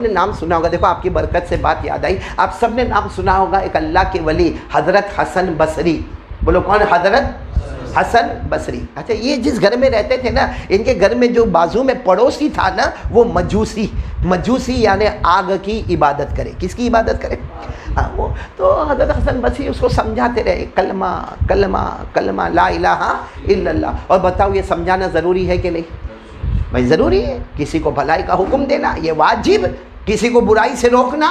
نام سنا ہوگا. دیکھو آپ کی برکت سے بات یاد آئی, آپ سب نے نام سنا ہوگا ایک اللہ کے ولی حضرت حسن بصری. بولو کون؟ حضرت حسن بصری. اچھا, یہ جس گھر میں رہتے تھے نا, ان کے گھر میں جو بازو میں پڑوسی تھا نا, وہ مجوسی یعنی آگ کی عبادت کرے. کس کی عبادت کرے؟ وہ تو حضرت حسن بصری اس کو سمجھاتے رہے, کلمہ کلمہ کلمہ لا الہ الا اللہ. اور بتاؤ یہ سمجھانا ضروری ہے کہ نہیں؟ بھائی ضروری ہے. کسی کو بھلائی کا حکم دینا یہ واجب, کسی کو برائی سے روکنا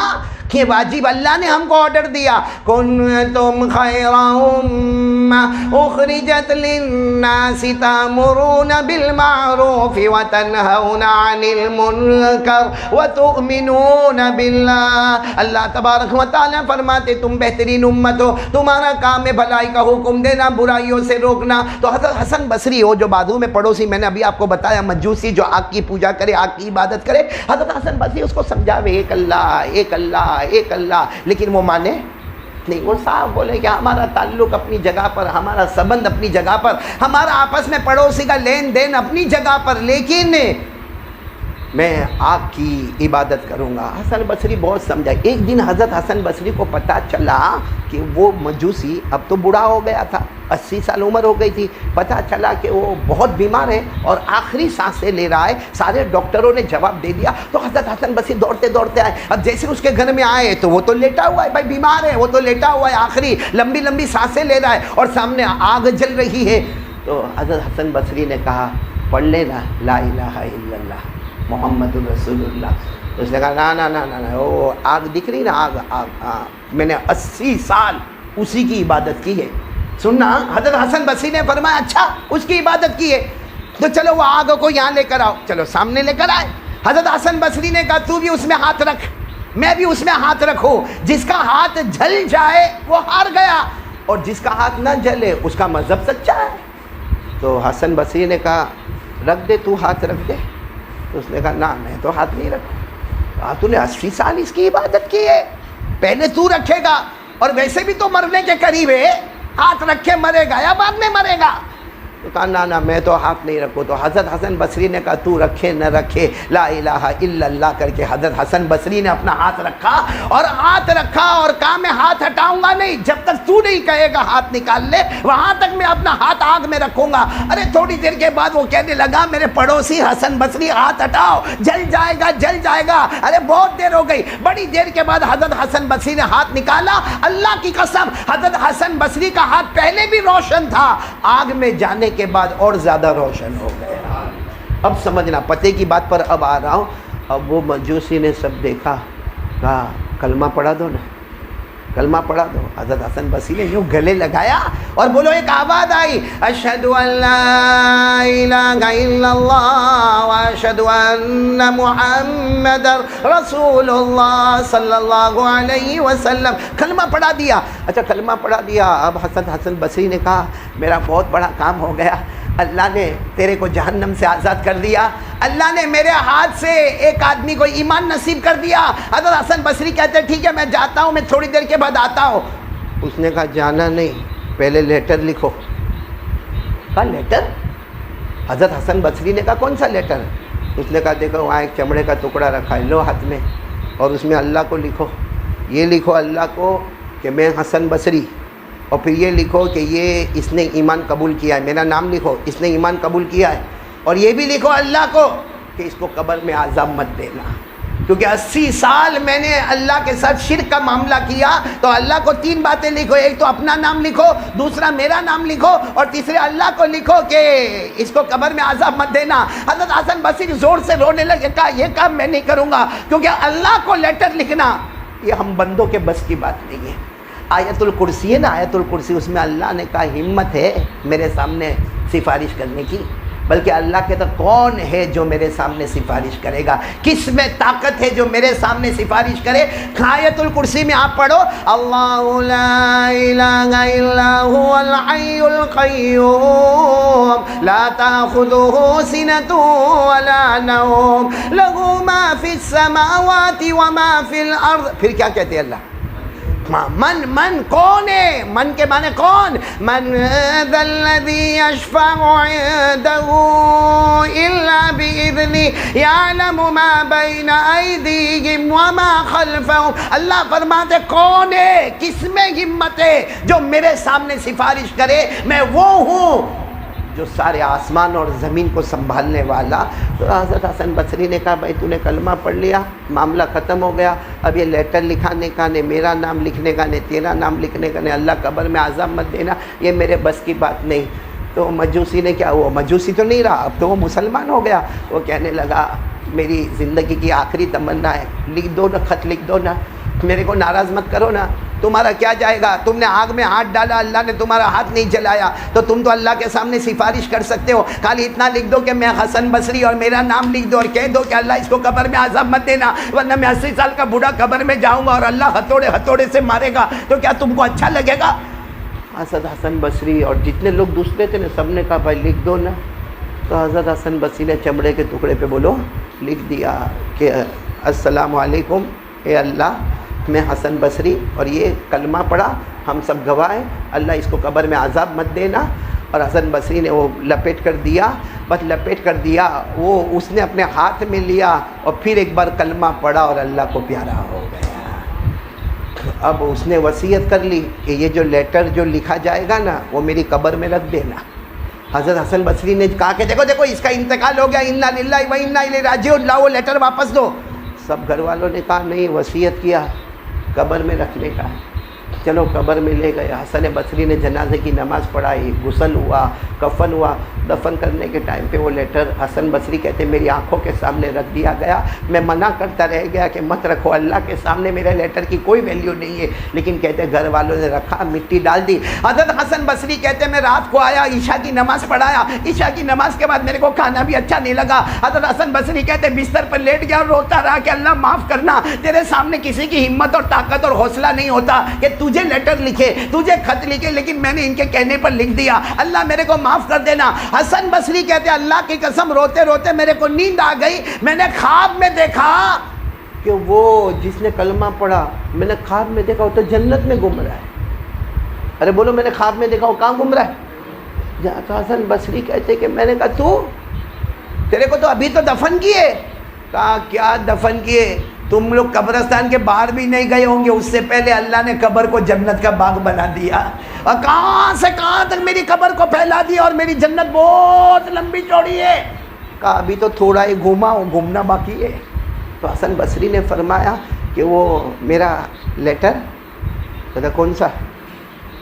یہ واجب. اللہ نے ہم کو آرڈر دیا, کنتم خیر امہ اخرجت للناس تأمرون بالمعروف وتنہون عن المنکر وتؤمنون باللہ. اللہ تبارک و تعالیٰ فرماتے تم بہترین امت ہو, تمہارا کام ہے بھلائی کا حکم دینا, برائیوں سے روکنا. تو حضرت حسن بصری ہو جو بازو میں پڑوسی, میں نے ابھی آپ کو بتایا مجوسی جو آگ کی پوجا کرے, آگ کی عبادت کرے, حضرت حسن بصری اس کو سمجھاوے ایک اللہ ایک اللہ ایک اللہ, لیکن وہ مانے نہیں. وہ صاحب بولے کہ ہمارا تعلق اپنی جگہ پر, ہمارا سبند اپنی جگہ پر, ہمارا آپس میں پڑوسی کا لین دین اپنی جگہ پر, لیکن میں آگ کی عبادت کروں گا. حسن بصری بہت سمجھا. ایک دن حضرت حسن بصری کو پتہ چلا کہ وہ مجوسی اب تو بوڑھا ہو گیا تھا, 80 سال عمر ہو گئی تھی. پتہ چلا کہ وہ بہت بیمار ہے اور آخری سانسیں لے رہا ہے. سارے ڈاکٹروں نے جواب دے دیا. تو حضرت حسن بصری دوڑتے دوڑتے آئے. اب جیسے اس کے گھر میں آئے تو وہ تو لیٹا ہوا ہے, بھائی بیمار ہے, وہ تو لیٹا ہوا ہے, آخری لمبی لمبی سانسیں لے رہا ہے اور سامنے آگ جل رہی ہے. تو حضرت حسن بصری نے کہا پڑھ لینا لا الہ الا اللہ محمد رسول اللہ. تو اس نے کہا نا نا نا نا, وہ آگ دکھ رہی نا, آگ میں نے 80 سال اسی کی عبادت کی ہے. سننا, حضرت حسن بصری نے فرمایا اچھا اس کی عبادت کی ہے تو چلو وہ آگ کو یہاں لے کر آؤ. چلو سامنے لے کر آئے. حضرت حسن بصری نے کہا تو بھی اس میں ہاتھ رکھ, میں بھی اس میں ہاتھ رکھوں. جس کا ہاتھ جل جائے وہ ہار گیا, اور جس کا ہاتھ نہ جلے اس کا مذہب سچا ہے. تو حسن بصری نے کہا رکھ دے, تو ہاتھ رکھ دے. تو اس نے کہا نا میں تو ہاتھ نہیں رکھوں. تو نے 80 سال اس کی عبادت کی ہے, پہلے تو رکھے گا, اور ویسے بھی تو مرنے کے قریب ہے, ہاتھ رکھے مرے گا یا بعد میں مرے گا؟ تو کہا نا نا میں تو ہاتھ نہیں رکھوں. تو حضرت حسن بصری نے کہا تو رکھے نہ رکھے لا الہ الا اللہ کر کے حضرت حسن بصری نے اپنا ہاتھ رکھا, اور ہاتھ رکھا اور کہا میں ہاتھ ہٹاؤں گا نہیں جب تک تو نہیں کہے گا ہاتھ نکال لے, وہاں تک میں اپنا ہاتھ آگ میں رکھوں گا. ارے تھوڑی دیر کے بعد وہ کہنے لگا میرے پڑوسی حسن بصری ہاتھ ہٹاؤ, جل جائے گا جل جائے گا. ارے بہت دیر ہو گئی. بڑی دیر کے بعد حضرت حسن بصری نے ہاتھ نکالا. اللہ کی قسم حضرت حسن بصری کا ہاتھ پہلے بھی روشن تھا, آگ میں جانے کے بعد اور زیادہ روشن ہو گیا. اب سمجھنا, پتے کی بات پر اب آ رہا ہوں. اب وہ مجوسی نے سب دیکھا, کہا کلمہ پڑھا دو نا, کلمہ پڑھا دو. حضرت حسن بصری نے یوں گلے لگایا اور بولو ایک آواز آئی, اشہد ان لا الہ الا اللہ واشہد ان محمد رسول اللہ صلی اللہ علیہ وسلم. کلمہ پڑھا دیا. اچھا کلمہ پڑھا دیا. اب حضرت حسن بصری نے کہا میرا بہت بڑا کام ہو گیا, اللہ نے تیرے کو جہنم سے آزاد کر دیا, اللہ نے میرے ہاتھ سے ایک آدمی کو ایمان نصیب کر دیا. حضرت حسن بصری کہتے ٹھیک ہے میں جاتا ہوں, میں تھوڑی دیر کے بعد آتا ہوں. اس نے کہا جانا نہیں, پہلے لیٹر لکھو. کہا لیٹر؟ حضرت حسن بصری نے کہا کون سا لیٹر؟ اس نے کہا دیکھو وہاں ایک چمڑے کا ٹکڑا رکھا ہے, لو ہاتھ میں, اور اس میں اللہ کو لکھو. یہ لکھو اللہ کو کہ میں حسن بصری, اور پھر یہ لکھو کہ یہ اس نے ایمان قبول کیا ہے, میرا نام لکھو اس نے ایمان قبول کیا ہے. اور یہ بھی لکھو اللہ کو کہ اس کو قبر میں عذاب مت دینا, کیونکہ 80 سال میں نے اللہ کے ساتھ شرک کا معاملہ کیا. تو اللہ کو 3 باتیں لکھو, ایک تو اپنا نام لکھو, دوسرا میرا نام لکھو, اور تیسرے اللہ کو لکھو کہ اس کو قبر میں عذاب مت دینا. حضرت حسن بصری زور سے رونے لگے, کہا یہ کام میں نہیں کروں گا, کیونکہ اللہ کو لیٹر لکھنا یہ ہم بندوں کے بس کی بات نہیں ہے. آیت الکرسی ہے نا, آیت الکرسی, اس میں اللہ نے کہا ہمت ہے میرے سامنے سفارش کرنے کی, بلکہ اللہ کہتا کون ہے جو میرے سامنے سفارش کرے گا, کس میں طاقت ہے جو میرے سامنے سفارش کرے. آیت الکرسی میں آپ پڑھو اللہ لا الہ الا هو الحی القیوم لا تأخذه سنۃ ولا نوم له ما فی السماوات وما فی الارض. پھر کیا کہتے ہیں اللہ؟ من کون ہے؟ من کے معنی کون؟ من ذا الذی یشفع عنده الا باذنہ یعلم ما بین ایدیہم وما خلفہم. اللہ فرماتے کون ہے، کس میں ہمت ہے جو میرے سامنے سفارش کرے؟ میں وہ ہوں جو سارے آسمان اور زمین کو سنبھالنے والا. تو حضرت حسن بصری نے کہا بھائی تو نے کلمہ پڑھ لیا، معاملہ ختم ہو گیا، اب یہ لیٹر لکھانے کا، نے میرا نام لکھنے کا، نے تیرا نام لکھنے کا، نے اللہ قبر میں عذاب مت دینا، یہ میرے بس کی بات نہیں. تو مجوسی نے کیا، وہ مجوسی تو نہیں رہا، اب تو وہ مسلمان ہو گیا. وہ کہنے لگا میری زندگی کی آخری تمنا ہے، لکھ دو نا، خط لکھ دو نا، میرے کو ناراض مت کرو نا. تمہارا کیا جائے گا، تم نے آگ میں ہاتھ ڈالا، اللہ نے تمہارا ہاتھ نہیں جلایا، تو تم تو اللہ کے سامنے سفارش کر سکتے ہو. خالی اتنا لکھ دو کہ میں حسن بصری اور میرا نام لکھ دو اور کہہ دو کہ اللہ اس کو قبر میں عذاب مت دینا، ورنہ میں 80 سال کا بوڑھا قبر میں جاؤں گا اور اللہ ہتھوڑے سے مارے گا، تو کیا تم کو اچھا لگے گا؟ حضرت حسن بصری اور جتنے لوگ دوسرے تھے نا، سب نے کہا بھائی لکھ دو نا. تو حضرت حسن بصری نے چمڑے کے ٹکڑے پہ بولو لکھ دیا کہ السلام علیکم، اے اللہ میں حسن بصری اور یہ کلمہ پڑھا، ہم سب گواہ ہیں، اللہ اس کو قبر میں عذاب مت دینا. اور حسن بصری نے وہ لپیٹ کر دیا، بس لپیٹ کر دیا، وہ اس نے اپنے ہاتھ میں لیا اور پھر ایک بار کلمہ پڑھا اور اللہ کو پیارا ہو گیا. اب اس نے وصیت کر لی کہ یہ جو لیٹر جو لکھا جائے گا نا وہ میری قبر میں رکھ دینا. حضرت حسن بصری نے کہا کہ دیکھو اس کا انتقال ہو گیا، انا للہ و انا الیہ راجعون، لاؤ وہ لیٹر واپس دو. سب گھر والوں نے کہا نہیں، وصیت کیا قبر میں رکھنے کا. چلو قبر میں لے گئے. حسن بصری نے جنازے کی نماز پڑھائی، غسل ہوا، کفن ہوا. دفن کرنے کے ٹائم پہ وہ لیٹر حسن بصری کہتے ہیں میری آنکھوں کے سامنے رکھ دیا گیا. میں منع کرتا رہ گیا کہ مت رکھو، اللہ کے سامنے میرے لیٹر کی کوئی ویلیو نہیں ہے، لیکن کہتے گھر والوں نے رکھا، مٹی ڈال دی. حضرت حسن بصری کہتے میں رات کو آیا، عشاء کی نماز پڑھایا، عشاء کی نماز کے بعد میرے کو کھانا بھی اچھا نہیں لگا. حضرت حسن بصری کہتے بستر پر لیٹ گیا اور روتا رہا کہ اللہ معاف کرنا، تیرے سامنے کسی کی ہمت اور طاقت اور حوصلہ نہیں ہوتا کہ تجھے لیٹر لکھے، تجھے خط لکھے، لیکن میں نے ان کے کہنے پر لکھ دیا، اللہ میرے کو معاف کر دینا. حسن بصری کہتے اللہ کی قسم روتے روتے میرے کو نیند آ گئی. میں نے خواب میں دیکھا کہ وہ جس نے کلمہ پڑھا، میں نے خواب میں دیکھا وہ تو جنت میں گھوم رہا ہے. ارے بولو میں نے خواب میں دیکھا وہ کہاں گھوم رہا ہے؟ حسن بصری کہتے کہ میں نے کہا تو تیرے کو تو ابھی تو دفن کیے. کہا کیا دفن کیے؟ تم لوگ قبرستان کے باہر بھی نہیں گئے ہوں گے، اس سے پہلے اللہ نے قبر کو جنت کا باغ بنا دیا. اور کہاں سے کہاں تک میری قبر کو پھیلا دیا، اور میری جنت بہت لمبی چوڑی ہے. کہا ابھی تو تھوڑا ہی گھوما ہوں، گھومنا باقی ہے. تو حسن بصری نے فرمایا کہ وہ میرا لیٹر، کہتا کون سا؟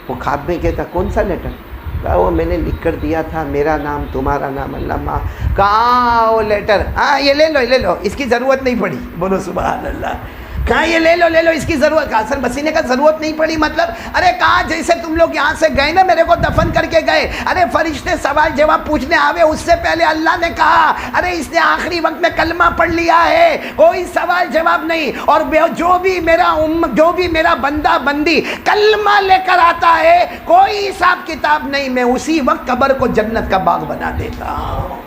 وہ خواب میں کہتا کون سا لیٹر؟ کہا وہ میں نے لکھ کر دیا تھا، میرا نام تمہارا نام اللہ ماں. کہاں وہ لیٹر؟ ہاں یہ لے لو، اس کی ضرورت نہیں پڑی. بولو سبحان اللہ. کہاں یہ لے لو اس کی ضرورت. حسن بصری نے کہا ضرورت نہیں پڑی مطلب؟ ارے کہاں جیسے تم لوگ یہاں سے گئے نا میرے کو دفن کر کے گئے، ارے فرشتے سوال جواب پوچھنے آوے، اس سے پہلے اللہ نے کہا ارے اس نے آخری وقت میں کلمہ پڑھ لیا ہے، کوئی سوال جواب نہیں. اور جو بھی میرا بندہ بندی کلمہ لے کر آتا ہے کوئی حساب کتاب نہیں، میں اسی وقت قبر کو جنت کا باغ بنا دیتا ہوں.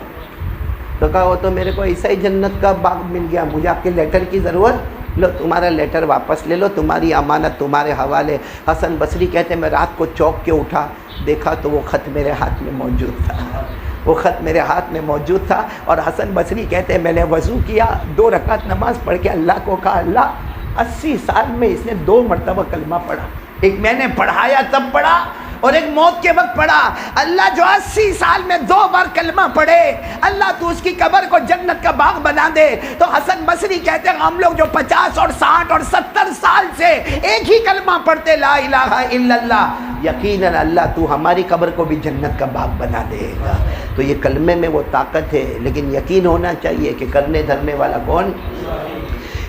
تو کہا وہ تو میرے کو ایسا ہی جنت کا باغ مل گیا، مجھے آپ کے لیٹر کی ضرورت، لو تمہارا لیٹر واپس لے لو، تمہاری امانت تمہارے حوالے. حسن بصری کہتے میں رات کو چوک کے اٹھا، دیکھا تو وہ خط میرے ہاتھ میں موجود تھا، وہ خط میرے ہاتھ میں موجود تھا. اور حسن بصری کہتے میں نے وضو کیا، 2 رکعت نماز پڑھ کے اللہ کو کہا اللہ 80 سال میں اس نے 2 مرتبہ کلمہ پڑھا، ایک میں نے پڑھایا تب پڑھا اور ایک موت کے وقت پڑھا. اللہ جو 80 سال میں 2 بار کلمہ پڑھے، اللہ تو اس کی قبر کو جنت کا باغ بنا دے. تو حسن بصری کہتے ہیں ہم لوگ جو 50 اور 60 اور 70 سال سے ایک ہی کلمہ پڑھتے لا الہ الا اللہ، یقیناً اللہ تو ہماری قبر کو بھی جنت کا باغ بنا دے گا. تو یہ کلمے میں وہ طاقت ہے، لیکن یقین ہونا چاہیے کہ کرنے دھرنے والا کون؟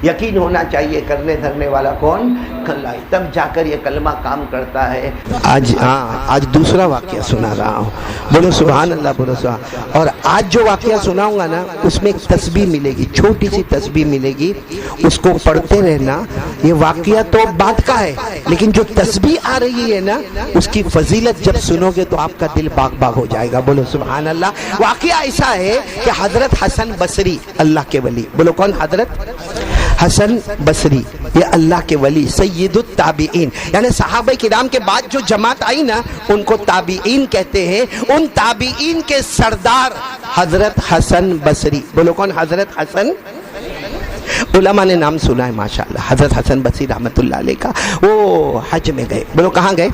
یقین ہونا چاہیے کرنے دھرنے والا کون؟ اللہ. تب جا کر یہ کلمہ کام کرتا ہے. آج دوسرا واقعہ سنا رہا ہوں، بولو سبحان اللہ، بولو سبحان. اور آج جو واقعہ سناؤں گا نا اس میں ایک تسبیح ملے گی، چھوٹی سی تسبیح ملے گی، اس کو پڑھتے رہنا. یہ واقعہ تو بعد کا ہے، لیکن جو تسبیح آ رہی ہے نا اس کی فضیلت جب سنو گے تو آپ کا دل باغ باغ ہو جائے گا. بولو سبحان اللہ. واقعہ ایسا ہے کہ حضرت حسن بصری اللہ کے ولی، بولو کون؟ حسن بصری یہ اللہ کے ولی سید التابعین، یعنی صحابہ کرام کے بعد جو جماعت آئی نا ان کو تابعین کہتے ہیں۔ ان تابعین کے سردار حضرت حسن بصری، بولو کون؟ حضرت حسن۔ علماء نے نام سنا ہے ماشاءاللہ، حضرت حسن بصری رحمت اللہ علیہ کا۔ وہ حج میں گئے، بولو کہاں گئے؟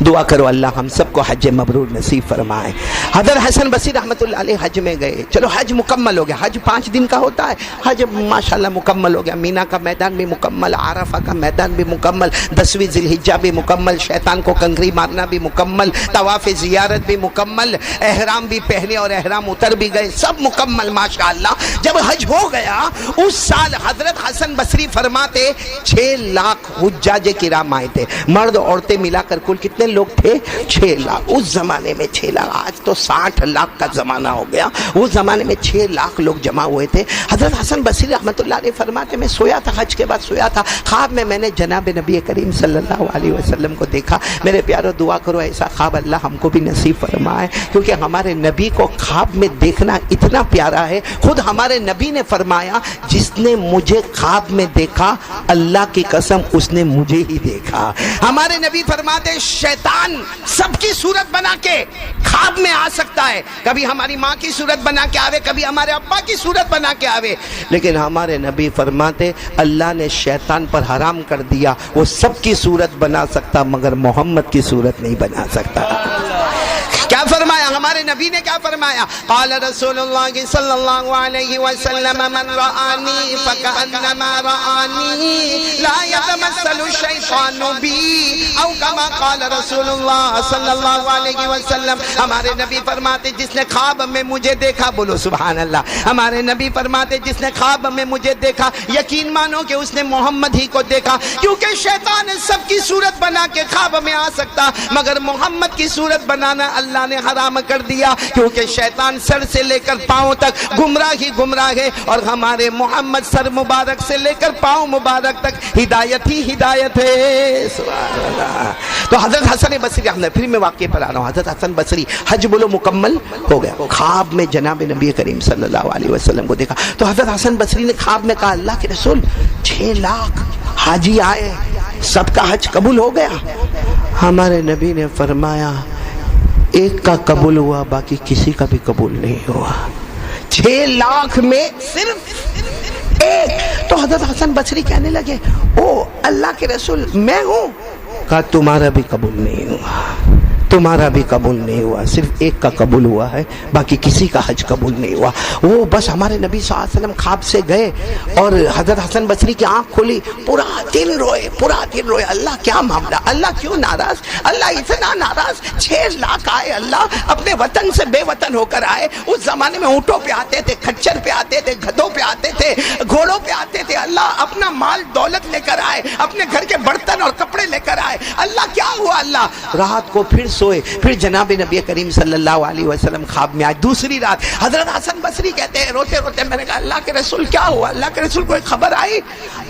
دعا کرو اللہ ہم سب کو حج مبرور نصیب فرمائے۔ حضرت حسن بصری رحمت اللہ علیہ حج میں گئے، چلو حج مکمل ہو گیا، حج 5 دن کا ہوتا ہے، حج ماشاءاللہ مکمل ہو گیا، مینا کا میدان بھی مکمل، عرفہ کا میدان بھی مکمل، 10ویں ذی الحجہ بھی مکمل، شیطان کو کنکری مارنا بھی مکمل، طواف زیارت بھی مکمل، احرام بھی پہنے اور احرام اتر بھی گئے، سب مکمل ماشاءاللہ۔ جب حج ہو گیا اس سال حضرت حسن بصری فرماتے 6 لاکھ حجاج کرام آئے تھے، مرد عورتیں ملا کر کل کتنے لوگ تھے؟ 6 لاکھ۔ اس زمانے میں 6 لاکھ، آج تو 60 لاکھ کا زمانہ ہو گیا، اس زمانے میں 6 لاکھ لوگ جمع ہوئے تھے۔ حضرت حسن بصری رحمت اللہ علیہ فرماتے میں سویا تھا، حج کے بعد سویا تھا، خواب میں نے جناب نبی کریم صلی اللہ علیہ وسلم کو دیکھا۔ میرے پیارو دعا کرو ایسا خواب اللہ ہم کو بھی نصیب فرمائے، کیونکہ ہمارے نبی کو خواب میں دیکھنا اتنا پیارا ہے۔ خود ہمارے نبی نے فرمایا جس نے مجھے خواب میں دیکھا اللہ کی قسم اس نے مجھے ہی دیکھا۔ ہمارے نبی فرماتے شیطان سب کی صورت بنا کے خواب میں آ سکتا ہے، کبھی ہماری ماں کی صورت بنا کے آوے، کبھی ہمارے ابا کی صورت بنا کے آوے، لیکن ہمارے نبی فرماتے اللہ نے شیطان پر حرام کر دیا، وہ سب کی صورت بنا سکتا مگر محمد کی صورت نہیں بنا سکتا۔ کیا فرمایا ہمارے نبی نے؟ کیا فرمایا؟ قال رسول اللہ صلی اللہ علیہ وسلم من رآنی فکأنما رآنی لا یتمثل الشیطان بی، او کما قال رسول اللہ صلی اللہ علیہ وسلم۔ ہمارے نبی فرماتے جس نے خواب میں مجھے دیکھا، بولو سبحان اللہ، ہمارے نبی فرماتے جس نے خواب میں مجھے دیکھا یقین مانو کہ اس نے محمد ہی کو دیکھا، کیونکہ شیطان سب کی صورت بنا کے خواب میں آ سکتا مگر محمد کی صورت بنانا اللہ نے حرام کر دیا، کیونکہ شیطان سر سے لے کر پاؤں تک گمراہ ہی گمراہ ہے، اور ہمارے محمد سر مبارک سے لے کر پاؤں مبارک تک ہدایت ہی ہدایت ہے۔ سبحان اللہ۔ تو حضرت حسن بصری پھر میں واقعے پر آ رہا ہوں، حضرت حسن بصری حج بولو مکمل ہو گیا، خواب میں جناب نبی کریم صلی اللہ علیہ وسلم کو دیکھا۔ تو حضرت حسن بصری نے خواب میں کہا اللہ کے رسول 6 لاکھ حاجی آئے، سب کا حج قبول ہو گیا؟ ہمارے نبی نے فرمایا ایک کا قبول ہوا باقی کسی کا بھی قبول نہیں ہوا، 6 لاکھ میں صرف ایک۔ تو حضرت حسن بصری کہنے لگے او اللہ کے رسول میں ہوں؟ کہا تمہارا بھی قبول نہیں ہوا، تمہارا بھی قبول نہیں ہوا، صرف ایک کا قبول ہوا ہے باقی کسی کا حج قبول نہیں ہوا۔ وہ بس ہمارے نبی صلی اللہ علیہ وسلم خواب سے گئے اور حضرت حسن بصری کی آنکھ کھلی، پورا دن روئے، اللہ کیا معاملہ، اللہ کیوں ناراض، اللہ اتنا ناراض، 6 لاکھ آئے، اللہ اپنے وطن سے بے وطن ہو کر آئے۔ اس زمانے میں اونٹوں پہ آتے تھے، کھچر پہ آتے تھے، گدھوں پہ آتے تھے، گھوڑوں پہ آتے تھے، اللہ اپنا مال دولت لے کر آئے، اپنے گھر کے برتن اور کپڑے لے کر آئے، اللہ کیا ہوا؟ اللہ رات کو پھر سوئے، پھر جناب نبی کریم صلی اللہ علیہ وسلم خواب میں آئے۔ دوسری رات حضرت حسن بصری کہتے ہیں روتے روتے میں نے کہا اللہ کے رسول کیا ہوا؟ اللہ کے رسول کوئی خبر آئی؟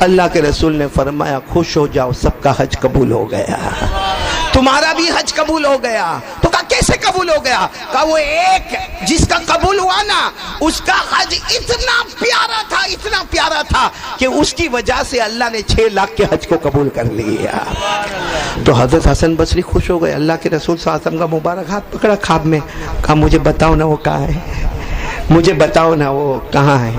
اللہ کے رسول نے فرمایا خوش ہو جاؤ، سب کا حج قبول ہو گیا، تمہارا بھی حج قبول ہو گیا۔ تو کہا کیسے قبول ہو گیا؟ کہا وہ ایک جس کا قبول ہوا نا اس کا حج اتنا پیارا تھا کہ اس کی وجہ سے اللہ نے 6 لاکھ کے حج کو قبول کر لیا۔ تو حضرت حسن بصری خوش ہو گئے، اللہ کے رسول صلی اللہ علیہ وسلم کا مبارک ہاتھ پکڑا خواب میں، کہا مجھے بتاؤ نا وہ کہاں ہے، مجھے بتاؤ نا وہ کہاں ہے۔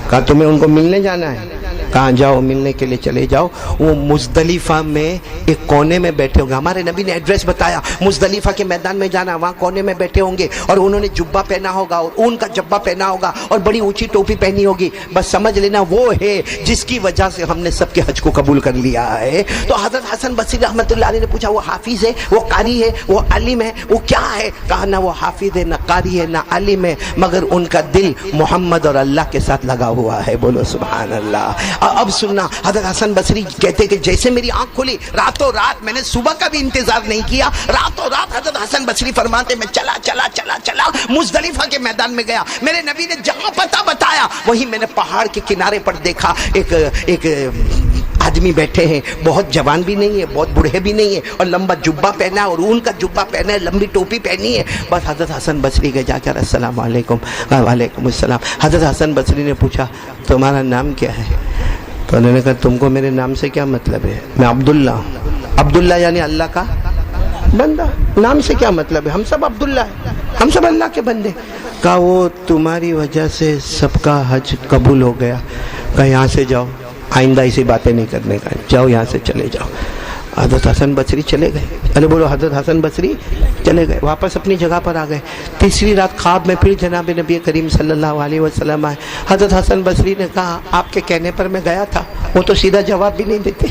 کہا تمہیں ان کو ملنے جانا ہے؟ کہاں جاؤ ملنے کے لیے چلے جاؤ، وہ مزدلفہ میں ایک کونے میں بیٹھے ہوں گے۔ ہمارے نبی نے ایڈریس بتایا، مزدلفہ کے میدان میں جانا، وہاں کونے میں بیٹھے ہوں گے اور انہوں نے جبہ پہنا ہوگا اور اون کا جبہ پہنا ہوگا اور بڑی اونچی ٹوپی پہنی ہوگی، بس سمجھ لینا وہ ہے جس کی وجہ سے ہم نے سب کے حج کو قبول کر لیا ہے۔ تو حضرت حسن بصری رحمت اللہ علیہ نے پوچھا وہ حافظ ہے، وہ قاری ہے، وہ عالم ہے، وہ کیا ہے؟ کہا نہ وہ حافظ ہے، نہ قاری ہے، نہ عالم ہے، مگر ان کا دل محمد اور اللہ کے ساتھ لگا ہوا ہے، بولو سبحان اللہ۔ اب سننا، حضرت حسن بصری کہتے کہ جیسے میری آنکھ کھلی راتوں رات، میں نے صبح کا بھی انتظار نہیں کیا، راتوں رات حضرت حسن بصری فرماتے میں چلا مزدلفہ کے میدان میں گیا۔ میرے نبی نے جہاں پتہ بتایا وہی میں نے پہاڑ کے کنارے پر دیکھا، ایک آدمی بیٹھے ہیں، بہت جوان بھی نہیں ہے، بہت بوڑھے بھی نہیں ہے، اور لمبا جبہ پہنا ہے اور اون کا جبہ پہنا ہے، لمبی ٹوپی پہنی ہے۔ بس حضرت حسن بصری کے جا کر السلام علیکم، وعلیکم السلام۔ حضرت حسن بصری نے پوچھا تمہارا نام کیا ہے؟ تو انہوں نے کہا تم کو میرے نام سے کیا مطلب ہے؟ میں عبداللہ ہوں۔ عبداللہ یعنی اللہ کا بندہ، نام سے کیا مطلب ہے؟ ہم سب عبداللہ ہیں، ہم سب اللہ کے بندے۔ کہا وہ تمہاری وجہ سے سب کا حج قبول ہو گیا۔ کہا یہاں سے جاؤ، آئندہ ایسی باتیں نہیں کرنے کا، جاؤ یہاں سے چلے جاؤ۔ حضرت حسن بصری چلے گئے، ارے بولو حضرت حسن بصری چلے گئے، واپس اپنی جگہ پر آ گئے۔ تیسری رات خواب میں پھر جناب نبی کریم صلی اللہ علیہ وسلم آئے۔ حضرت حسن بصری نے کہا آپ کے کہنے پر میں گیا تھا، وہ تو سیدھا جواب بھی نہیں دیتے،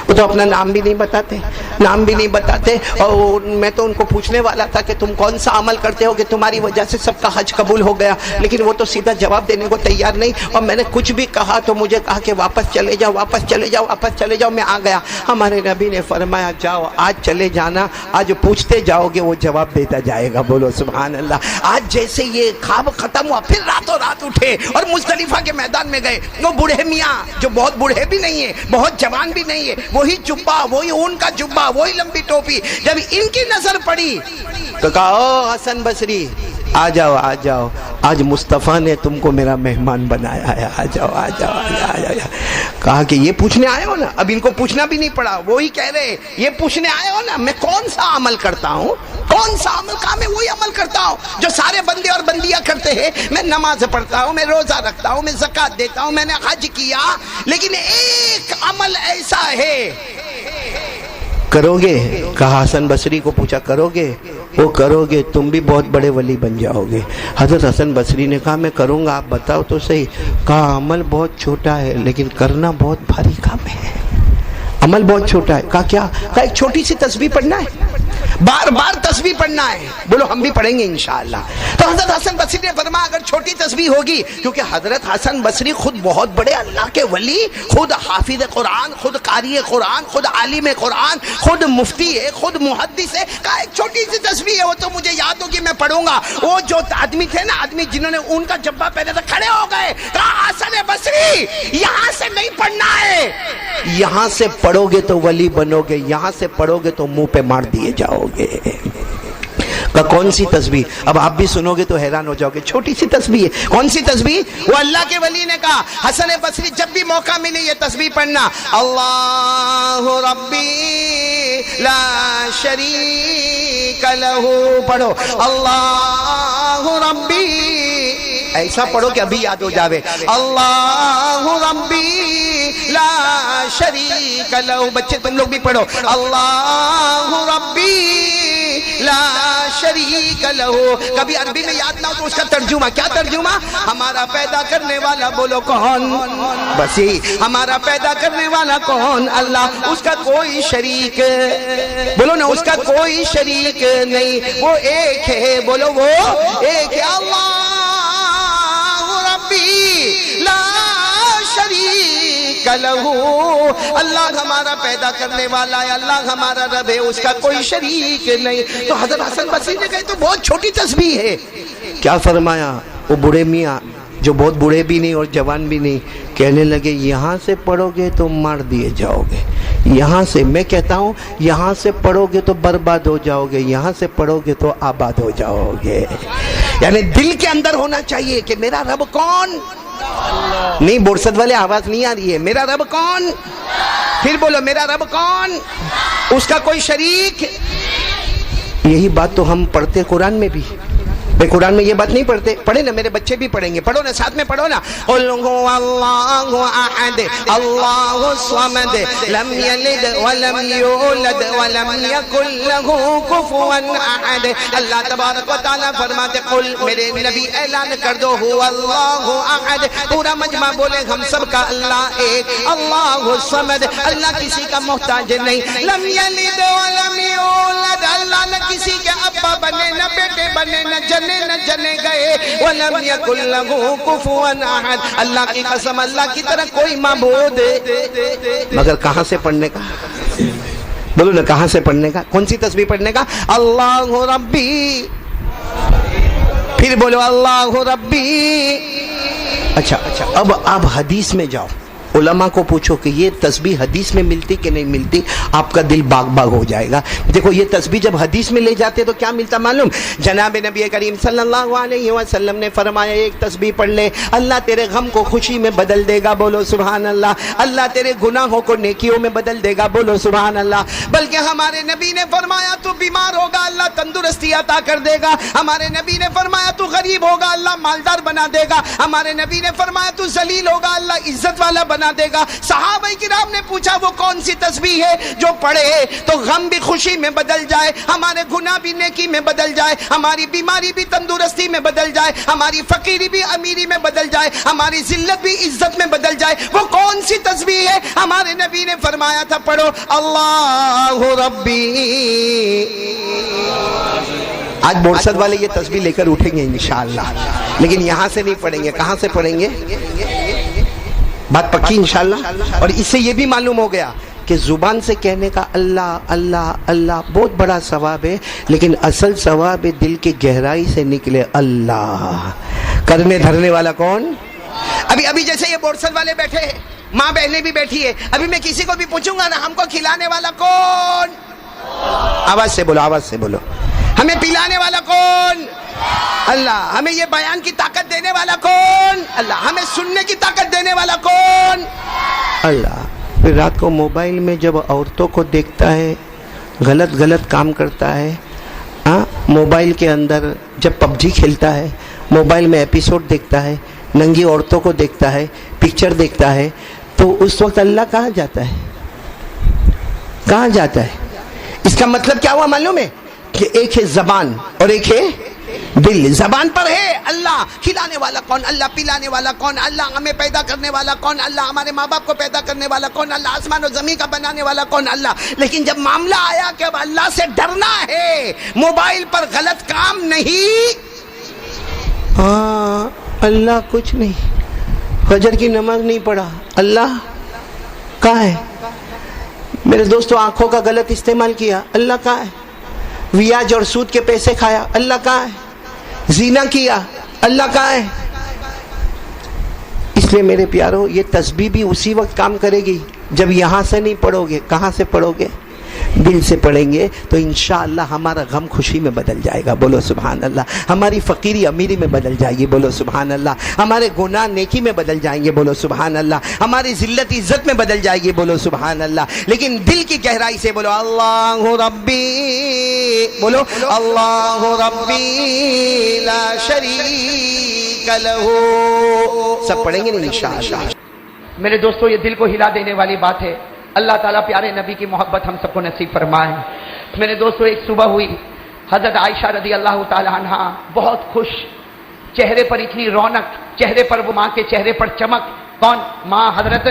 وہ تو اپنا نام بھی نہیں بتاتے، نام بھی نہیں بتاتے، اور میں تو ان کو پوچھنے والا تھا کہ تم کون سا عمل کرتے ہو کہ تمہاری وجہ سے سب کا حج قبول ہو گیا، لیکن وہ تو سیدھا جواب دینے کو تیار نہیں، اور میں نے کچھ بھی کہا تو مجھے کہا کہ واپس چلے جاؤ، واپس چلے جاؤ، واپس چلے جاؤ۔ میں آ گیا۔ ہمارے نبی نے فرمایا جاؤ آج چلے جانا، آج پوچھتے جاؤ گے وہ جواب دیتا جائے گا، بولو سبحان اللہ۔ آج جیسے یہ خواب ختم ہوا پھر راتوں رات اٹھے اور مزدلفہ کے میدان میں گئے۔ وہ بوڑھے میاں جو بہت بوڑھے بھی نہیں ہے، بہت جوان بھی نہیں ہے، وہی جبہ، وہی اون کا جبہ، وہی لمبی ٹوپی، جب ان کی نظر پڑی تو کہا او حسن بصری آ جاؤ آ جاؤ، آج مصطفیٰ نے تم کو میرا مہمان بنایا ہے، آ جاؤ آ جاؤ آ جاؤ۔ کہا کہ یہ پوچھنے آئے ہو نا؟ اب ان کو پوچھنا بھی نہیں پڑا، وہی کہہ رہے یہ پوچھنے آئے ہو نا میں کون سا عمل کرتا ہوں، کون سا عمل کا میں وہی عمل کرتا ہوں جو سارے بندے اور بندیاں کرتے ہیں۔ میں نماز پڑھتا ہوں، میں روزہ رکھتا ہوں، میں زکوٰۃ دیتا ہوں، میں نے حج کیا، لیکن ایک عمل ایسا ہے کرو گے؟ کہا حسن بصری کو پوچھا کرو گے؟ وہ کرو گے تم بھی بہت بڑے ولی بن جاؤ گے۔ حضرت حسن بصری نے کہا میں کروں گا، آپ بتاؤ تو صحیح۔ کہا عمل بہت چھوٹا ہے لیکن کرنا بہت بھاری کام ہے۔ عمل بہت چھوٹا ہے۔ کہا کیا؟ کہا ایک چھوٹی سی تسبیح پڑھنا ہے، بار بار تسبیح پڑھنا ہے۔ بولو ہم بھی پڑھیں گے انشاءاللہ۔ تو حضرت حسن بصری نے فرمایا اگر چھوٹی تسبیح ہوگی، کیونکہ حضرت حسن بصری خود بہت بڑے اللہ کے ولی، خود حافظ قرآن، خود قاری قرآن، خود عالم قرآن، خود مفتی ہے، خود محدث ہے۔ کہا ایک چھوٹی سی تسبیح ہے، وہ تو مجھے یاد ہوگی میں پڑھوں گا۔ وہ جو آدمی تھے نا، آدمی جنہوں نے ان کا جبہ پہنے تھا، کھڑے ہو گئے۔ کہا حسن بصری یہاں سے نہیں پڑھنا ہے، یہاں سے پڑھو گے تو ولی بنو گے، یہاں سے پڑھو گے تو منہ پہ مار دیے جاؤ گے۔ کہ کون سی تسبیح؟ اب آپ بھی سنو گے تو حیران ہو جاؤ گے، چھوٹی سی تسبیح ہے۔ کون سی تسبیح؟ وہ اللہ کے ولی نے کہا حسن بصری جب بھی موقع ملے یہ تسبیح پڑھنا، اللہ ربی لا شریک لہ، پڑھو اللہ ربی، ایسا پڑھو کہ ابھی یاد ہو جاوے، اللہ ربی لا شریک لہ۔ بچے تم لوگ بھی پڑھو اللہ ربی لا شریک لہ۔ کبھی عربی میں یاد نہ ہو تو اس کا ترجمہ کیا؟ ترجمہ ہمارا پیدا کرنے والا بولو کون؟ بس یہی، ہمارا پیدا کرنے والا کون؟ اللہ، اس کا کوئی شریک، بولو نا اس کا کوئی شریک نہیں، وہ ایک ہے، بولو وہ ایک ہے، اللہ ربی لا شریک لہ۔ اللہ ہمارا پیدا کرنے والا ہے، اللہ ہمارا رب ہے، اس کا کوئی شریک نہیں۔ تو حضرت حسن بصری نے کہا تو بہت چھوٹی تسبیح ہے۔ کیا فرمایا؟ وہ بوڑھے میاں جو بہت بوڑھے بھی نہیں اور جوان بھی نہیں، کہنے لگے یہاں سے پڑھو گے تو مار دیے جاؤ گے، یہاں سے، میں کہتا ہوں یہاں سے پڑھو گے تو برباد ہو جاؤ گے، یہاں سے پڑھو گے تو آباد ہو جاؤ گے۔ یعنی دل کے اندر ہونا چاہیے کہ میرا رب کون؟ نہیں، بورسد والے آواز نہیں آ رہی ہے، میرا رب کون؟ پھر بولو میرا رب کون؟ اس کا کوئی شریک؟ یہی بات تو ہم پڑھتے قرآن میں بھی، بھئی قرآن میں یہ بات نہیں پڑھتے؟ پڑھے نا، میرے بچے بھی پڑھیں گے، پڑھو نا ساتھ میں، پڑھو نا، قل هو اللہ احد اللہ الصمد لم یلد ولم یولد ولم یکن له کفوا احد۔ اللہ تبارک و تعالیٰ فرماتے قل، میرے نبی اعلان کر دو، هو اللہ احد، پورا مجمع بولے ہم سب کا اللہ ایک، اللہ الصمد، اللہ کسی کا محتاج نہیں، لم یلد ولم یولد، اللہ نہ کسی کے ابا بنے، نہ بیٹے بنے، نہ جنے نہ جنے گئے، وَلَمْ يَكُنْ لَهُ كُفُوًا أَحَدٌ، اللہ کی قسم اللہ کی طرح کوئی معبود ہے۔ مگر کہاں سے پڑھنے کا؟ بولو نا کہاں سے پڑھنے کا؟ کون سی تسبیح پڑھنے کا؟ اللہ ربی، پھر بولو اللہ ربی۔ اچھا اب آپ حدیث میں جاؤ، علماء کو پوچھو کہ یہ تسبیح حدیث میں ملتی کہ نہیں ملتی، آپ کا دل باغ باغ ہو جائے گا۔ دیکھو یہ تسبیح جب حدیث میں لے جاتے تو کیا ملتا معلوم؟ جناب نبی کریم صلی اللہ علیہ وسلم نے فرمایا ایک تسبیح پڑھ لے، اللہ تیرے غم کو خوشی میں بدل دے گا، بولو سبحان اللہ۔ اللہ تیرے گناہوں کو نیکیوں میں بدل دے گا، بولو سبحان اللہ۔ بلکہ ہمارے نبی نے فرمایا تو بیمار ہوگا اللہ تندرستی عطا کر دے گا، ہمارے نبی نے فرمایا تو غریب ہوگا اللہ مالدار بنا دے گا، ہمارے نبی نے فرمایا تو ذلیل ہوگا اللہ عزت والا بنا دے گا۔ صحابہ کرام نے پوچھا وہ کون سی تسبیح ہے جو پڑھے تو غم بھی خوشی میں بدل جائے، ہمارے گناہ بھی نیکی میں بدل جائے، ہماری بیماری بھی تندرستی میں بدل جائے، ہماری فقیری بھی امیری میں بدل جائے، ہماری ذلت بھی عزت میں بدل جائے؟ وہ کون سی تسبیح ہے؟ ہمارے نبی نے فرمایا تھا پڑھو اللہ ربی۔ آج بورسد والے یہ تسبیح لے کر اٹھیں گے انشاءاللہ، لیکن یہاں سے نہیں پڑھیں گے، کہاں سے پڑھیں گے؟ بات پکی انشاءاللہ۔ اور اس سے یہ بھی معلوم ہو گیا کہ زبان سے کہنے کا اللہ اللہ اللہ بہت بڑا ثواب ہے، لیکن اصل ثواب دل کی گہرائی سے نکلے اللہ۔ کرنے دھرنے والا کون؟ ابھی جیسے یہ بورسد والے بیٹھے ہیں، ماں بہنیں بھی بیٹھی ہے، ابھی میں کسی کو بھی پوچھوں گا نا ہم کو کھلانے والا کون؟ آواز سے بولو، آواز سے بولو۔ ہمیں پلانے والا کون؟ اللہ۔ ہمیں یہ بیان کی طاقت دینے والا کون؟ اللہ۔ ہمیں سننے کی طاقت دینے والا کون؟ اللہ۔ پھر رات کو موبائل میں جب عورتوں کو دیکھتا ہے غلط کام کرتا ہے، موبائل کے اندر جب پب جی کھیلتا ہے، موبائل میں ایپیسوڈ دیکھتا ہے، ننگی عورتوں کو دیکھتا ہے، پکچر دیکھتا ہے، تو اس وقت اللہ کہاں جاتا ہے؟ کہاں جاتا ہے؟ اس کا مطلب کیا ہوا معلوم ہے؟ کہ ایک ہے زبان اور ایک ہے دل۔ زبان پر ہے اللہ کھلانے والا کون، اللہ پلانے والا کون، اللہ ہمیں پیدا کرنے والا کون، اللہ ہمارے ماں باپ کو پیدا کرنے والا کون، اللہ آسمان و زمین کا بنانے والا کون، اللہ۔ لیکن جب معاملہ آیا کہ اب اللہ سے ڈرنا ہے، موبائل پر غلط کام نہیں، ہاں اللہ کچھ نہیں، فجر کی نماز نہیں پڑھا، اللہ کہاں ہے؟ میرے دوستوں آنکھوں کا غلط استعمال کیا، اللہ کہاں ہے؟ ویاج اور سود کے پیسے کھایا، اللہ کہاں ہے؟ زنا کیا، اللہ کہاں ہے؟ اس لیے میرے پیارو یہ تسبیح بھی اسی وقت کام کرے گی جب یہاں سے نہیں پڑھو گے۔ کہاں سے پڑھو گے؟ دل سے پڑھیں گے تو انشاءاللہ ہمارا غم خوشی میں بدل جائے گا، بولو سبحان اللہ۔ ہماری فقیری امیری میں بدل جائے گی، بولو سبحان اللہ۔ ہمارے گناہ نیکی میں بدل جائیں گے، بولو سبحان اللہ۔ ہماری ذلت عزت میں بدل جائے گی، بولو سبحان اللہ۔ لیکن دل کی گہرائی سے بولو اللہ ربی، بولو اللہ ربی لا شریک لہ۔ سب پڑھیں گے نا انشاءاللہ۔ میرے دوستو یہ دل کو ہلا دینے والی بات ہے، اللہ تعالیٰ پیارے نبی کی محبت ہم سب کو نصیب فرمائے۔ میرے دوستو ایک صبح ہوئی، حضرت عائشہ رضی اللہ تعالی عنہ بہت خوش، چہرے پر اتنی رونق، چہرے پر وہ ماں کے چہرے پر چمک۔ کون؟ ماں حضرت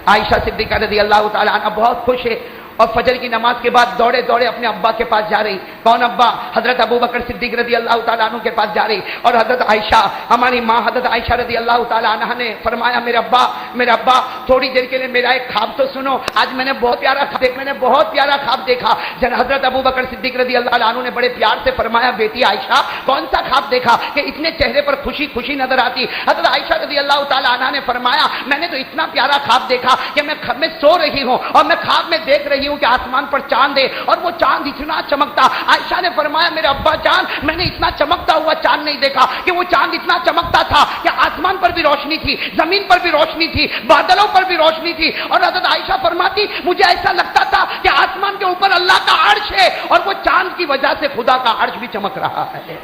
عائشہ صدیقہ رضی اللہ تعالی عنہ بہت خوش ہے، اور فجر کی نماز کے بعد دوڑے دوڑے اپنے ابا کے پاس جا رہی۔ کون ابا؟ حضرت ابو بکر صدیق رضی اللہ تعالیٰ عنہ کے پاس جا رہی، اور حضرت عائشہ ہماری ماں حضرت عائشہ رضی اللہ تعالیٰ عنہ نے فرمایا میرا ابا تھوڑی دیر کے لیے میرا ایک خواب تو سنو، آج میں نے بہت پیارا خواب دیکھا۔ حضرت ابو بکر صدیق رضی اللہ عنہ نے بڑے پیار سے فرمایا بیٹی عائشہ کون سا خواب دیکھا کہ اتنے چہرے پر خوشی نظر آتی؟ حضرت عائشہ رضی اللہ تعالیٰ عنہ نے فرمایا میں نے تو اتنا پیارا خواب دیکھا کہ میں سو رہی ہوں اور میں خواب میں دیکھ رہی ہوں کہ آسمان پر چاند ہے اور وہ چاند اتنا چمکتا۔ عائشہ نے فرمایا میرے ابا جان میں نے اتنا چمکتا ہوا چاند نہیں دیکھا، کہ وہ چاند اتنا چمکتا تھا کہ آسمان پر بھی روشنی تھی، زمین پر بھی روشنی تھی، بادلوں پر بھی روشنی تھی۔ اور حضرت عائشہ فرماتی مجھے ایسا لگتا تھا کہ آسمان کے اوپر اللہ کا عرش ہے اور وہ چاند کی وجہ سے خدا کا عرش بھی چمک رہا ہے۔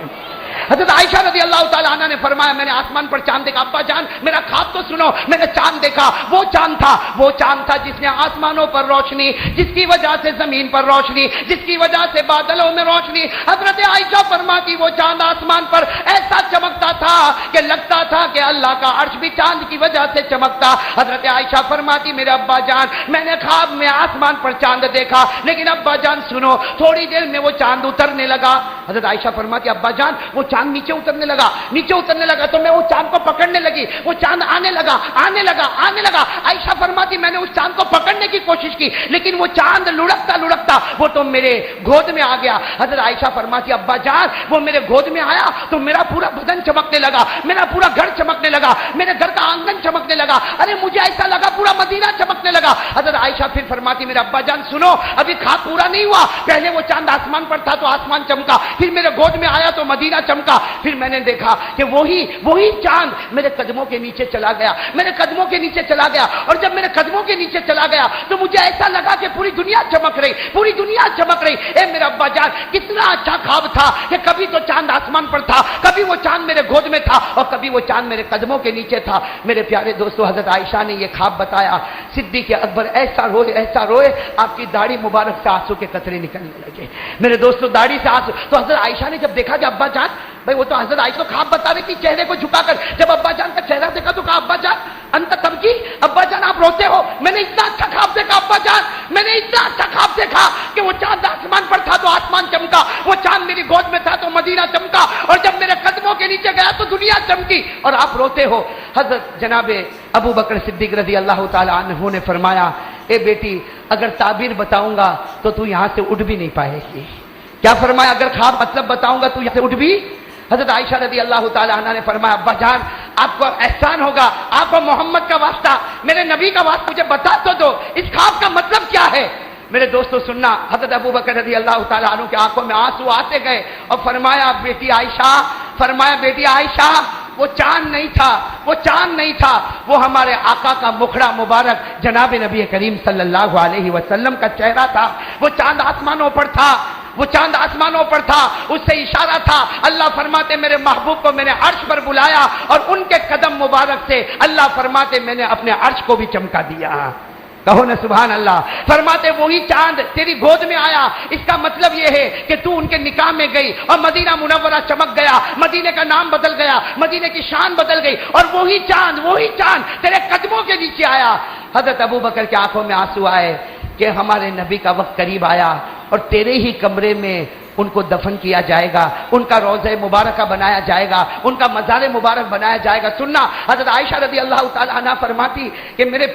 حضرت عائشہ رضی اللہ تعالیٰ عنہ نے فرمایا میں نے آسمان پر چاند دیکھا، ابا جان میرا خواب تو سنو، میں نے چاند دیکھا، وہ چاند تھا جس نے آسمانوں پر روشنی، جس کی وجہ سے زمین پر روشنی، جس کی وجہ سے بادلوں میں روشنی۔ حضرت عائشہ فرماتی وہ چاند آسمان پر ایسا چمکتا تھا کہ لگتا تھا کہ اللہ کا عرش بھی چاند کی وجہ سے چمکتا۔ حضرت عائشہ فرماتی میرے ابا جان میں نے خواب میں آسمان پر چاند دیکھا، لیکن ابا جان سنو تھوڑی دیر میں وہ چاند اترنے لگا۔ حضرت عائشہ فرماتی ابا جان وہ وہ چاند نیچے اترنے لگا تو میں وہ چاند کو پکڑنے لگی، وہ چاند آنے لگا۔ عائشہ فرماتی میں نے اس چاند کو پکڑنے کی کوشش کی، لیکن وہ چاند لڑکتا وہ تو میرے گود میں آ گیا۔ حضرت عائشہ فرماتی ابا جان وہ میرے گود میں آیا تو میرا پورا بدن چمکنے لگا، میرا پورا گھر چمکنے لگا، میرے گھر کا آنگن چمکنے لگا، ارے مجھے ایسا لگا پورا مدینہ چمکنے لگا۔ حضرت عائشہ پھر فرماتی میرے ابا جان سنو، ابھی خواب پورا نہیں ہوا، پہلے وہ چاند آسمان پر تھا تو آسمان چمکا، پھر میرے گود میں آیا تو مدینہ چمکا، پھر میں نے دیکھا کہ وہی چاند میرے قدموں کے نیچے چلا گیا، اور جب میرے قدموں کے نیچے چلا گیا تو مجھے ایسا لگا کہ پوری دنیا چمک رہی۔ اے میرا ابا جان کتنا اچھا خواب تھا کہ کبھی تو چاند آسمان پر تھا، کبھی وہ چاند میرے گود میں تھا، اور کبھی وہ چاند میرے قدموں کے نیچے تھا۔ میرے پیارے دوستو حضرت عائشہ نے یہ خواب بتایا، صدیق اکبر ایسا روئے آپ کی داڑھی مبارک سے آنسو کے قطرے نکلنے لگے۔ میرے دوستو داڑھی سے آنسو، تو حضرت عائشہ نے جب دیکھا کہ ابا جان، بھائی وہ تو حضرت عائشہ تو خواب بتا رہی تھی چہرے کو جھکا کر، جب ابا جان کا چہرہ دیکھا تو کہا ابا جان انت تبکی، ابا جان آپ روتے ہو؟ میں نے اتنا اچھا خواب دیکھا ابا جان، میں نے اتنا اچھا خواب دیکھا کہ وہ چاند آسمان پر تھا تو آسمان چمکا، وہ چاند میری گود میں تھا تو مدینہ چمکا، اور جب میرے قدموں کے نیچے گیا تو دنیا چمکی، اور آپ روتے ہو۔ حضرت جناب ابو بکر صدیق رضی اللہ تعالی عنہ نے فرمایا اے بیٹی اگر تعبیر بتاؤں گا تو تو یہاں سے اٹھ بھی نہیں پائے گی۔ کیا فرمایا؟ اگر خواب مطلب بتاؤں گا تو یہاں سے اٹھ بھی۔ حضرت عائشہ رضی اللہ تعالی عنہ نے فرمایا ابا جان آپ کو احسان ہوگا، آپ کو محمد کا واسطہ، میرے نبی کا واسطہ مجھے بتا تو دو اس خواب کا مطلب کیا ہے۔ میرے دوستو سننا، حضرت ابو بکر رضی اللہ تعالی عنہ کی آنکھوں میں آنسو آتے گئے اور فرمایا بیٹی عائشہ وہ چاند نہیں تھا، وہ ہمارے آقا کا مکھڑا مبارک جناب نبی کریم صلی اللہ علیہ وسلم کا چہرہ تھا، وہ چاند آسمانوں پر تھا، اس سے اشارہ تھا۔ اللہ فرماتے میرے محبوب کو میں نے عرش پر بلایا اور ان کے قدم مبارک سے اللہ فرماتے میں نے اپنے عرش کو بھی چمکا دیا۔ کہو نا سبحان اللہ۔ فرماتے وہی چاند تیری گود میں آیا، اس کا مطلب یہ ہے کہ تو ان کے نکاح میں گئی اور مدینہ منورہ چمک گیا، مدینے کا نام بدل گیا، مدینے کی شان بدل گئی، اور وہی چاند تیرے قدموں کے نیچے آیا۔ حضرت ابو بکر کی آنکھوں میں آنسو آئے کہ ہمارے نبی کا وقت قریب آیا اور تیرے ہی کمرے میں ان کو دفن کیا جائے گا، ان کا روضہ مبارکہ بنایا جائے گا، ان کا مزار مبارک بنایا جائے گا۔ سننا، حضرت عائشہ رضی اللہ تعالی عنہ فرماتی کہ میرے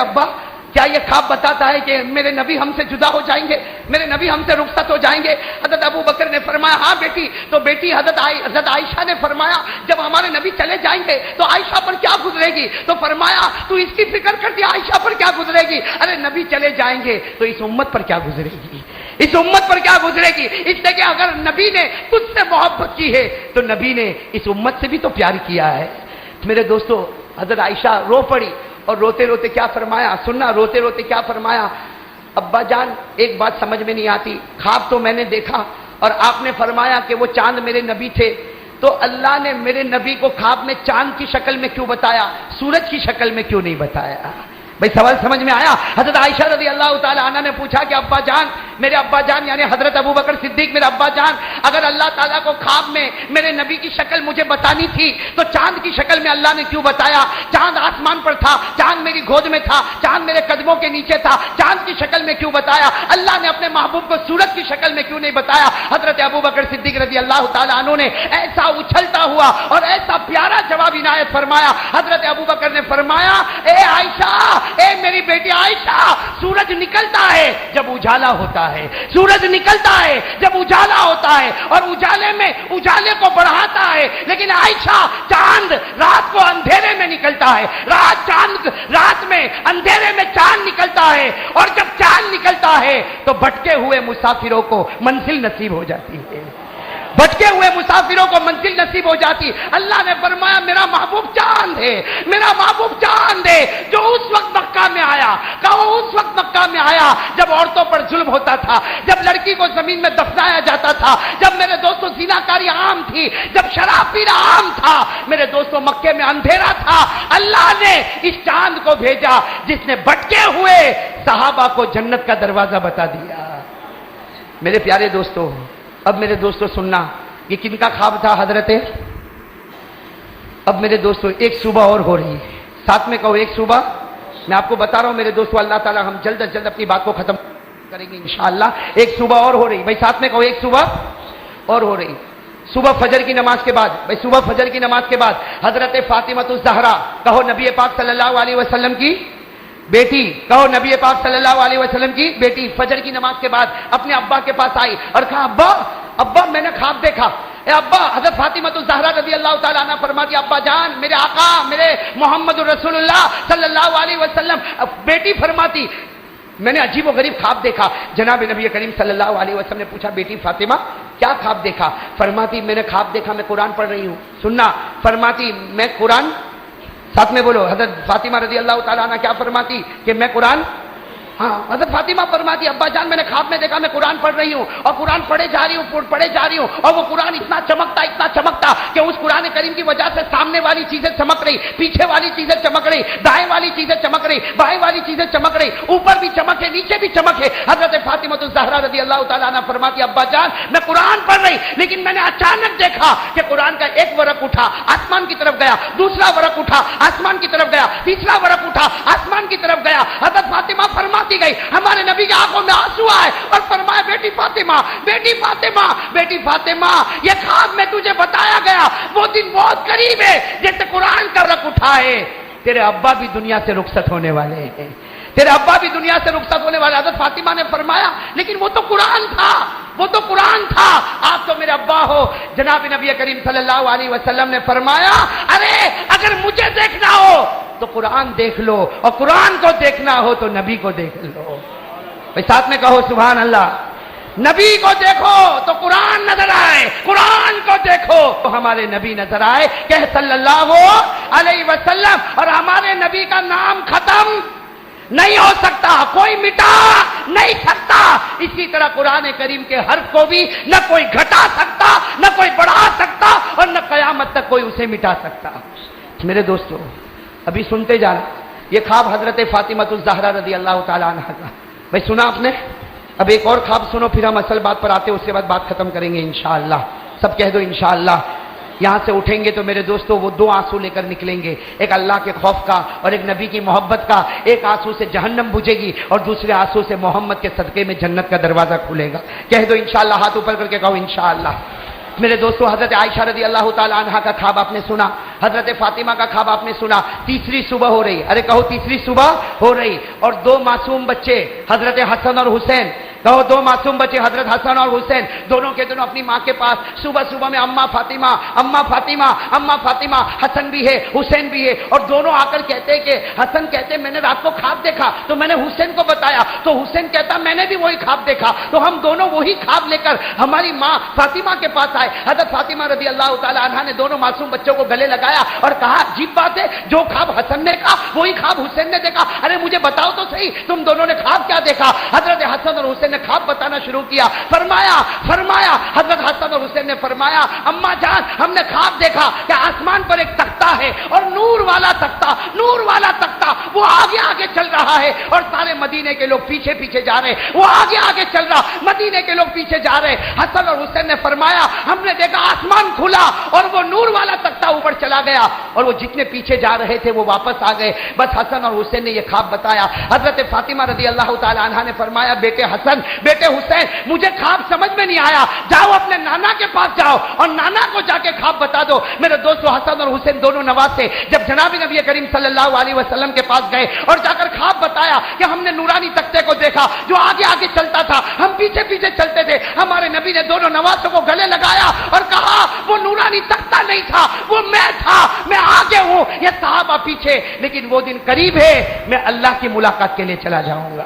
ابا کیا یہ خواب بتاتا ہے کہ میرے نبی ہم سے جدا ہو جائیں گے، میرے نبی ہم سے رخصت ہو جائیں گے؟ حضرت ابو بکر نے فرمایا ہاں بیٹی۔ تو بیٹی حضرت عائشہ نے فرمایا جب ہمارے نبی چلے جائیں گے تو عائشہ پر کیا گزرے گی؟ تو فرمایا تو اس کی فکر کرتی عائشہ پر کیا گزرے گی؟ ارے نبی چلے جائیں گے تو اس امت پر کیا گزرے گی؟ اس لیے کہ اگر نبی نے تجھ سے محبت کی ہے تو نبی نے اس امت سے بھی تو پیار کیا ہے۔ میرے دوستو حضرت عائشہ رو پڑی اور روتے روتے کیا فرمایا؟ سننا، روتے روتے کیا فرمایا؟ ابا جان ایک بات سمجھ میں نہیں آتی، خواب تو میں نے دیکھا اور آپ نے فرمایا کہ وہ چاند میرے نبی تھے، تو اللہ نے میرے نبی کو خواب میں چاند کی شکل میں کیوں بتایا، سورج کی شکل میں کیوں نہیں بتایا؟ بھائی سوال سمجھ میں آیا؟ حضرت عائشہ رضی اللہ تعالی عنہ نے پوچھا کہ ابا جان، میرے ابا جان یعنی حضرت ابو بکر صدیق میرے ابا جان، اگر اللہ تعالیٰ کو خواب میں میرے نبی کی شکل مجھے بتانی تھی تو چاند کی شکل میں اللہ نے کیوں بتایا؟ چاند آسمان پر تھا، چاند میری گود میں تھا، چاند میرے قدموں کے نیچے تھا، چاند کی شکل میں کیوں بتایا؟ اللہ نے اپنے محبوب کو سورج کی شکل میں کیوں نہیں بتایا؟ حضرت ابو بکر صدیق رضی اللہ تعالیٰ عنہ نے ایسا اچھلتا ہوا اور ایسا پیارا جواب عنایت فرمایا۔ حضرت ابو بکر نے فرمایا اے عائشہ، اے میری بیٹی عائشہ، سورج نکلتا ہے جب اجالا ہوتا ہے، سورج نکلتا ہے جب اجالا ہوتا ہے اور اجالے میں اجالے کو بڑھاتا ہے، لیکن عائشہ چاند رات کو اندھیرے میں نکلتا ہے، رات میں اندھیرے میں چاند نکلتا ہے، اور جب چاند نکلتا ہے تو بھٹکے ہوئے مسافروں کو منزل نصیب ہو جاتی ہے، بھٹکے ہوئے مسافروں کو منزل نصیب ہو جاتی۔ اللہ نے فرمایا میرا محبوب چاند ہے، میرا محبوب چاند ہے جو اس وقت مکہ میں آیا، اس وقت مکہ میں آیا جب عورتوں پر ظلم ہوتا تھا، جب لڑکی کو زمین میں دفنایا جاتا تھا، جب میرے دوستوں زناکاری عام تھی، جب شراب پینا عام تھا، میرے دوستوں مکے میں اندھیرا تھا، اللہ نے اس چاند کو بھیجا جس نے بھٹکے ہوئے صحابہ کو جنت کا دروازہ بتا دیا۔ میرے پیارے دوستوں، اب میرے دوستو سننا، یہ کن کا خواب تھا حضرت؟ اب میرے دوستو ایک صبح اور ہو رہی ہے، ساتھ میں کہو ایک صبح۔ میں آپ کو بتا رہا ہوں میرے دوستو، اللہ تعالیٰ ہم جلد از جلد اپنی بات کو ختم کریں گے انشاءاللہ۔ ایک صبح اور ہو رہی، بھائی ساتھ میں کہو ایک صبح اور ہو رہی۔ صبح فجر کی نماز کے بعد، بھائی صبح فجر کی نماز کے بعد حضرت فاطمہ الزہرا، کہو نبی پاک صلی اللہ علیہ وسلم کی بیٹی، کہو نبی پاک صلی اللہ علیہ وسلم کی بیٹی فجر کی نماز کے بعد اپنے ابا کے پاس آئی اور کہا ابا ابا میں نے خواب دیکھا. اے ابا، حضرت فاطمہ الزہرا رضی اللہ تعالیٰ عنہ فرماتی ابا جان، میرے آقا، میرے محمد رسول اللہ صلی اللہ علیہ وسلم. بیٹی فرماتی میں نے عجیب و غریب خواب دیکھا. جناب نبی کریم صلی اللہ علیہ وسلم نے پوچھا بیٹی فاطمہ کیا خواب دیکھا؟ فرماتی میں نے خواب دیکھا میں قرآن پڑھ رہی ہوں. سننا، فرماتی میں قرآن، ساتھ میں بولو، حضرت فاطمہ رضی اللہ تعالیٰ عنہ کیا فرماتی کہ میں قرآن، ہاں حضرت فاطمہ فرماتی ابا جان میں نے خواب میں دیکھا میں قرآن پڑھ رہی ہوں اور قرآن پڑھے جا رہی ہوں اور وہ قرآن اتنا چمکتا کہ اس قرآن کریم کی وجہ سے سامنے والی چیزیں چمک رہی، پیچھے والی چیزیں چمک رہی، دائیں والی چیزیں چمک رہی، بائیں والی چیزیں چمک رہی، اوپر بھی چمک ہے نیچے بھی چمک ہے. حضرت فاطمہ الزہرا رضی اللہ تعالیٰ عنہ فرماتی ابا جان میں قرآن پڑھ رہی لیکن میں نے اچانک دیکھا کہ قرآن کا ایک ورق اٹھا آسمان کی طرف گیا، دوسرا ورق اٹھا آسمان کی طرف گیا، تیسرا ورق اٹھا آسمان کی طرف گیا. حضرت فاطمہ فرماتی گئی ہمارے نبی کی آنکھوں میں آنسو آئے اور فرمایا بیٹی فاطمہ، بیٹی فاطمہ، بیٹی فاطمہ، یہ خواب میں تجھے بتایا گیا وہ دن بہت قریب ہے جیسے قرآن کا ورق اٹھا ہے تیرے ابا بھی دنیا سے رخصت ہونے والے ہیں، تیرے ابا بھی دنیا سے رخصت ہونے والے. حضرت فاطمہ نے فرمایا لیکن وہ تو قرآن تھا، وہ تو قرآن تھا، آپ تو میرے ابا ہو. جناب نبی کریم صلی اللہ علیہ وسلم نے فرمایا ارے اگر مجھے دیکھنا ہو تو قرآن دیکھ لو اور قرآن کو دیکھنا ہو تو نبی کو دیکھ لو. بھائی ساتھ میں کہو سبحان اللہ. نبی کو دیکھو تو قرآن نظر آئے، قرآن کو دیکھو تو ہمارے نبی نظر آئے کہ صلی اللہ علیہ وسلم. اور ہمارے نبی کا نام ختم نہیں ہو سکتا، کوئی مٹا نہیں سکتا. اسی طرح قرآن کریم کے حرف کو بھی نہ کوئی گھٹا سکتا، نہ کوئی بڑھا سکتا اور نہ قیامت تک کوئی اسے مٹا سکتا. میرے دوستو ابھی سنتے جانا، یہ خواب حضرت فاطمہ الزہرا رضی اللہ تعالیٰ عنہ کا. بھائی سنا آپ نے؟ اب ایک اور خواب سنو پھر ہم اصل بات پر آتے ہیں، اس کے بعد بات ختم کریں گے انشاءاللہ. سب کہہ دو انشاءاللہ. یہاں سے اٹھیں گے تو میرے دوستو وہ دو آنسو لے کر نکلیں گے، ایک اللہ کے خوف کا اور ایک نبی کی محبت کا. ایک آنسو سے جہنم بجھے گی اور دوسرے آنسو سے محمد کے صدقے میں جنت کا دروازہ کھلے گا. کہہ دو انشاءاللہ، ہاتھ اوپر کر کے کہو انشاءاللہ. میرے دوستو حضرت عائشہ رضی اللہ تعالی عنہا کا خواب آپ نے سنا، حضرت فاطمہ کا خواب آپ نے سنا. تیسری صبح ہو رہی، ارے کہو تیسری صبح ہو رہی اور دو معصوم بچے حضرت حسن اور حسین، کہو دو معصوم بچے حضرت حسن اور حسین دونوں کے دونوں اپنی ماں کے پاس صبح صبح میں اماں فاطمہ اماں فاطمہ اماں فاطمہ، حسن بھی ہے حسین بھی ہے. اور دونوں آ کر کہتے کہ حسن کہتے میں نے رات کو خواب دیکھا تو میں نے حسین کو بتایا تو حسین کہتا میں نے بھی وہی خواب دیکھا. تو ہم دونوں وہی خواب لے کر ہماری ماں فاطمہ کے پاس آئے. حضرت فاطمہ رضی اللہ تعالی عنہا نے دونوں معصوم بچوں کو گلے لگایا اور کہا عجیب بات ہے، جو خواب حسن نے کہا وہی خواب حسین نے دیکھا. ارے مجھے بتاؤ تو صحیح تم دونوں نے خواب کیا دیکھا؟ حضرت حسن اور حسین نے خواب بتانا شروع کیا. فرمایا حضرت حسن اور حسین نے فرمایا اماں جان ہم نے خواب دیکھا کہ آسمان پر ایک تختہ ہے اور نور والا تختہ وہ آگے آگے چل رہا ہے اور سارے مدینے کے لوگ پیچھے پیچھے جا رہے. وہ آگے آگے چل رہا، مدینے کے لوگ پیچھے جا رہے. حسن اور حسین نے فرمایا ہم نے دیکھا آسمان کھلا اور وہ نور والا تختہ اوپر چلا گیا اور وہ جتنے پیچھے جا رہے تھے وہ واپس آ گئے. بس حسن اور حسین نے یہ خواب بتایا. حضرت فاطمہ رضی اللہ تعالی عنہا نے فرمایا بیٹے حسن بیٹے حسین مجھے خواب سمجھ میں نہیں آیا، جاؤ اپنے نانا کے پاس جاؤ اور نانا کو جا کے خواب بتا دو. میرے دوستو حسن اور حسین دونوں نواز تھے. جب جناب نبی کریم صلی اللہ علیہ وسلم کے پاس گئے اور جا کر خواب بتایا کہ ہم نے نورانی تختے کو دیکھا جو آگے آگے چلتا تھا، ہم پیچھے پیچھے چلتے تھے. ہمارے نبی نے دونوں نوازوں کو گلے لگایا اور کہا وہ نورانی تختہ نہیں تھا، وہ میں تھا، میں آگے ہوں، یہ صحابہ پیچھے. لیکن وہ دن قریب ہے، میں اللہ کی ملاقات کے لیے چلا جاؤں گا،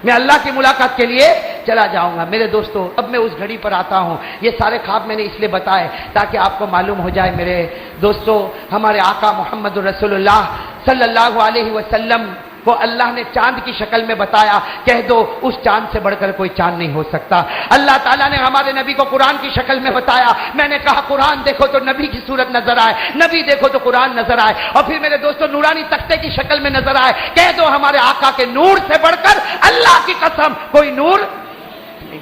میں اللہ کی ملاقات کے لیے چلا جاؤں گا. میرے دوستو اب میں اس گھڑی پر آتا ہوں. یہ سارے خواب میں نے اس لیے بتائے تاکہ آپ کو معلوم ہو جائے میرے دوستو ہمارے آقا محمد رسول اللہ صلی اللہ علیہ وسلم کو اللہ نے چاند کی شکل میں بتایا. کہہ دو اس چاند سے بڑھ کر کوئی چاند نہیں ہو سکتا. اللہ تعالیٰ نے ہمارے نبی کو قرآن کی شکل میں بتایا. میں نے کہا قرآن دیکھو تو نبی کی صورت نظر آئے، نبی دیکھو تو قرآن نظر آئے اور پھر میرے دوستو نورانی تختے کی شکل میں نظر آئے. کہہ دو ہمارے آقا کے نور سے بڑھ کر اللہ کی قسم کوئی نور نہیں.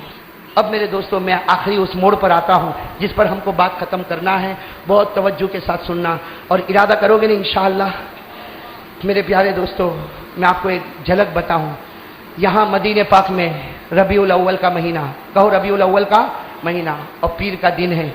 اب میرے دوستو میں آخری اس موڑ پر آتا ہوں جس پر ہم کو بات ختم کرنا ہے. بہت توجہ کے ساتھ سننا اور ارادہ کرو گے نا انشاءاللہ. میرے پیارے دوستو میں آپ کو ایک جھلک بتاؤں. یہاں مدینہ پاک میں ربیع الاول کا مہینہ، کہو ربیع الاول کا مہینہ اور پیر کا دن ہے.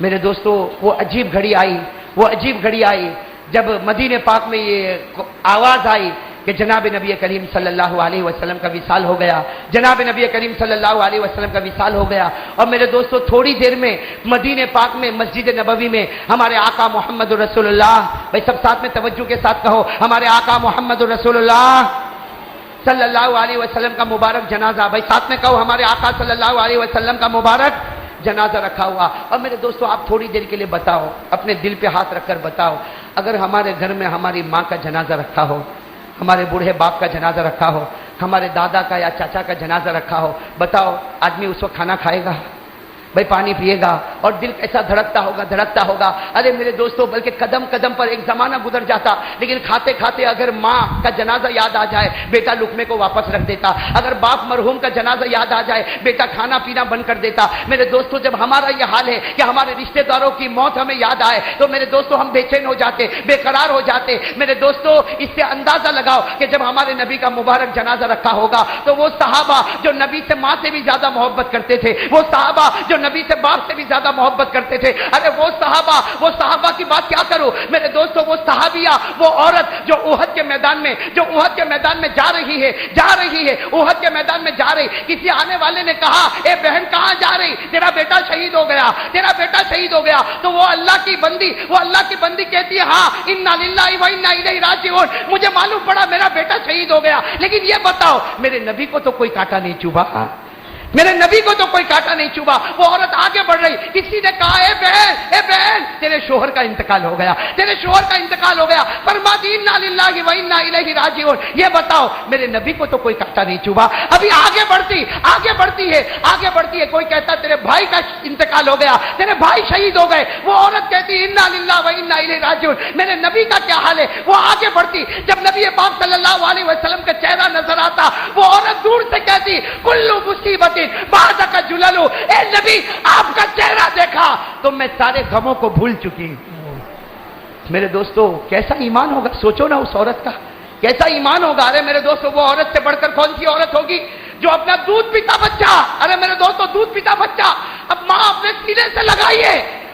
میرے دوستو وہ عجیب گھڑی آئی جب مدینہ پاک میں یہ آواز آئی کہ جناب نبی کریم صلی اللہ علیہ وسلم کا وصال ہو گیا، جناب نبی کریم صلی اللہ علیہ وسلم کا وصال ہو گیا۔ اور میرے دوستو تھوڑی دیر میں مدینہ پاک میں مسجد نبوی میں ہمارے آقا محمد رسول اللہ، بھائی سب ساتھ میں توجہ کے ساتھ کہو، ہمارے آقا محمد رسول اللہ صلی اللہ علیہ وسلم کا مبارک جنازہ، بھائی ساتھ میں کہو، ہمارے آقا صلی اللہ علیہ وسلم کا مبارک جنازہ رکھا ہوا۔ اور میرے دوستو آپ تھوڑی دیر کے لیے بتاؤ، اپنے دل پہ ہاتھ رکھ کر بتاؤ، اگر ہمارے گھر میں ہماری ماں کا جنازہ رکھا ہو، ہمارے بوڑھے باپ کا جنازہ رکھا ہو، ہمارے دادا کا یا چاچا کا جنازہ رکھا ہو، بتاؤ آدمی اس وقت کھانا کھائے گا؟ بھائی پانی پیے گا؟ اور دل کیسا دھڑکتا ہوگا۔ ارے میرے دوستو بلکہ قدم قدم پر ایک زمانہ گزر جاتا، لیکن کھاتے کھاتے اگر ماں کا جنازہ یاد آ جائے بیٹا لقمے کو واپس رکھ دیتا، اگر باپ مرحوم کا جنازہ یاد آ جائے بیٹا کھانا پینا بند کر دیتا۔ میرے دوستو جب ہمارا یہ حال ہے کہ ہمارے رشتہ داروں کی موت ہمیں یاد آئے تو میرے دوستو ہم بے چین ہو جاتے، بے قرار ہو جاتے۔ میرے دوستو اس سے اندازہ لگاؤ کہ جب ہمارے نبی کا مبارک جنازہ رکھا ہوگا تو وہ صحابہ جو نبی سے ماں سے بھی زیادہ محبت کرتے تھے، وہ صحابہ جو نبی سے باپ سے بھی زیادہ محبت کرتے تھے، ارے وہ صحابہ کی بات کیا کروں میرے دوستو، وہ صحابیہ، وہ عورت جو احد کے میدان میں جا رہی ہے، احد کے میدان میں جا رہی، کسی آنے والے نے کہا اے بہن کہاں جا رہی؟ تیرا بیٹا شہید ہو گیا، تو وہ اللہ کی بندی کہتی ہے ہاں انا للہ و انا الیہ راجعون، مجھے معلوم پڑا میرا بیٹا شہید ہو گیا، لیکن یہ بتاؤ میرے نبی کو تو کوئی کانٹا نہیں چبھا، وہ عورت آگے بڑھ رہی، کسی نے کہا اے بہن تیرے شوہر کا انتقال ہو گیا، فرماتی انا للہ و انا الیہ راجعون، یہ بتاؤ میرے نبی کو تو کوئی کانٹا نہیں چبھا۔ ابھی آگے بڑھتی ہے، کوئی کہتا تیرے بھائی کا انتقال ہو گیا، تیرے بھائی شہید ہو گئے، وہ عورت کہتی انا للہ و انا الیہ راجعون، میرے نبی کا کیا حال ہے؟ وہ آگے بڑھتی، جب نبی پاک صلی اللہ علیہ وسلم کا چہرہ نظر آتا وہ عورت دور سے کہتی کلو مصیبت بعد کا جللو، اے نبی آپ کا چہرہ دیکھا تو میں سارے غموں کو بھول چکی۔ میرے دوستو کیسا ایمان ہوگا، سوچو نا اس عورت کا کیسا ایمان ہوگا۔ ارے میرے دوستو وہ عورت سے بڑھ کر کون سی عورت ہوگی جو اپنا دودھ پیتا بچہ، ارے میرے دوستو دودھ پیتا بچہ اب ماں اپنے سینے سے لگائیے،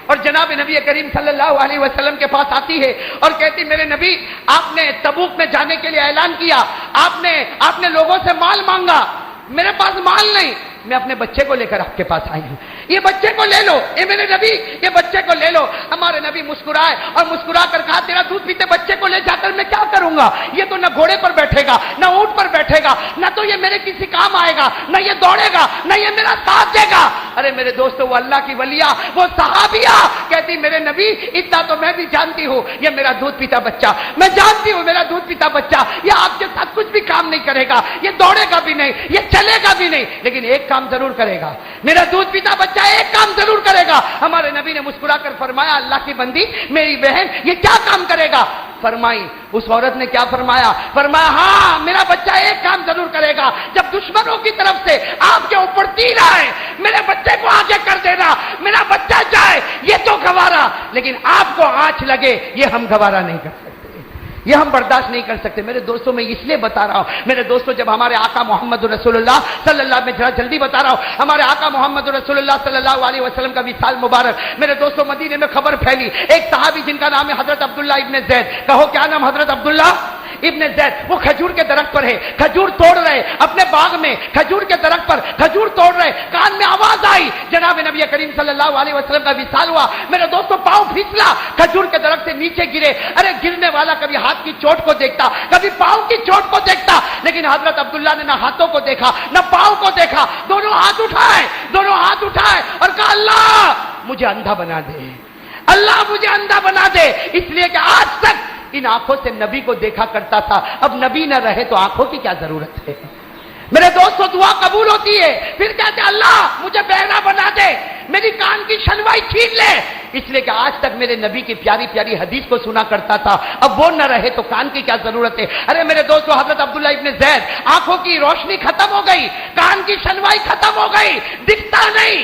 اور جناب نبی کریم صلی اللہ علیہ وسلم کے پاس آتی ہے اور کہتی میرے نبی آپ نے تبوک میں جانے کے لیے اعلان کیا، آپ نے لوگوں سے مال مانگا، میرے پاس مال نہیں، میں اپنے بچے کو لے کر آپ کے پاس آئی ہوں، یہ بچے کو لے لو، اے میرے نبی یہ بچے کو لے لو۔ ہمارے نبی مسکرائے اور مسکرا کر کہا تیرا دودھ پیتے بچے کو لے جا کر میں کیا کروں گا؟ یہ تو نہ گھوڑے پر بیٹھے گا، نہ اونٹ پر بیٹھے گا، نہ تو یہ میرے کسی کام آئے گا، نہ یہ دوڑے گا، نہ یہ میرا ساتھ دے گا۔ ارے میرے دوستو وہ اللہ کی ولیہ، وہ صحابیہ کہتی میرے نبی اتنا تو میں بھی جانتی ہوں، یہ میرا دودھ پیتا بچہ، میں جانتی ہوں میرا دودھ پیتا بچہ یہ آپ کے ساتھ کچھ بھی کام نہیں کرے گا، یہ دوڑے گا بھی نہیں، یہ چلے گا بھی نہیں، لیکن ایک کام ضرور کرے گا، میرا دودھ پیتا بچہ ایک کام ضرور کرے گا۔ ہمارے نبی نے مسکرا کر فرمایا اللہ کی بندی میری بہن یہ کیا کام کرے گا؟ فرمائی اس عورت نے کیا فرمایا ہاں میرا بچہ ایک کام ضرور کرے گا، جب دشمنوں کی طرف سے آپ کے اوپر تیر آئے میرے بچے کو آگے کر دینا، میرا بچہ جائے یہ تو گوارا، لیکن آپ کو آنچ لگے یہ ہم گوارا نہیں کر سکتے، یہ ہم برداشت نہیں کر سکتے۔ میرے دوستوں میں اس لیے بتا رہا ہوں، میرے دوستوں جب ہمارے آقا محمد رسول اللہ صلی اللہ میں جلدی بتا رہا ہوں، ہمارے آقا محمد رسول اللہ صلی اللہ علیہ وسلم کا وصال مبارک، میرے دوستوں مدینے میں خبر پھیلی، ایک صحابی جن کا نام ہے حضرت عبداللہ ابن زید، کہو کیا نام؟ حضرت عبداللہ ابن زید، وہ کھجور کے درخت پر ہے، کھجور توڑ رہے اپنے باغ میں، کھجور کے درخت پر کھجور توڑ رہے، کان میں آواز آئی جناب نبی کریم صلی اللہ علیہ وسلم کا وصال ہوا، میرے دوستوں پاؤں پھسلا، کھجور کے درخت سے نیچے گرے، ارے گرنے والا کبھی ہاتھ کی چوٹ کو دیکھتا، کبھی پاؤں کی چوٹ کو دیکھتا، لیکن حضرت عبداللہ نے نہ ہاتھوں کو دیکھا نہ پاؤں کو دیکھا، دونوں ہاتھ اٹھائے اور کہا اللہ مجھے اندھا بنا دے، اللہ مجھے اندھا بنا دے، اس لیے کہ آج تک ان آنکھوں سے نبی کو دیکھا کرتا تھا، اب نبی نہ رہے تو آنکھوں کی کیا ضرورت ہے؟ میرے دوستو دعا قبول ہوتی ہے، پھر کہتے اللہ مجھے بہرا بنا دے، میری کان کی شنوائی چھین لے، اس لیے کہ آج تک میرے نبی کی پیاری پیاری حدیث کو سنا کرتا تھا، اب وہ نہ رہے تو کان کی کیا ضرورت ہے؟ ارے میرے دوستو حضرت عبداللہ ابن زید آنکھوں کی روشنی ختم ہو گئی، کان کی شنوائی ختم ہو گئی، دکھتا نہیں،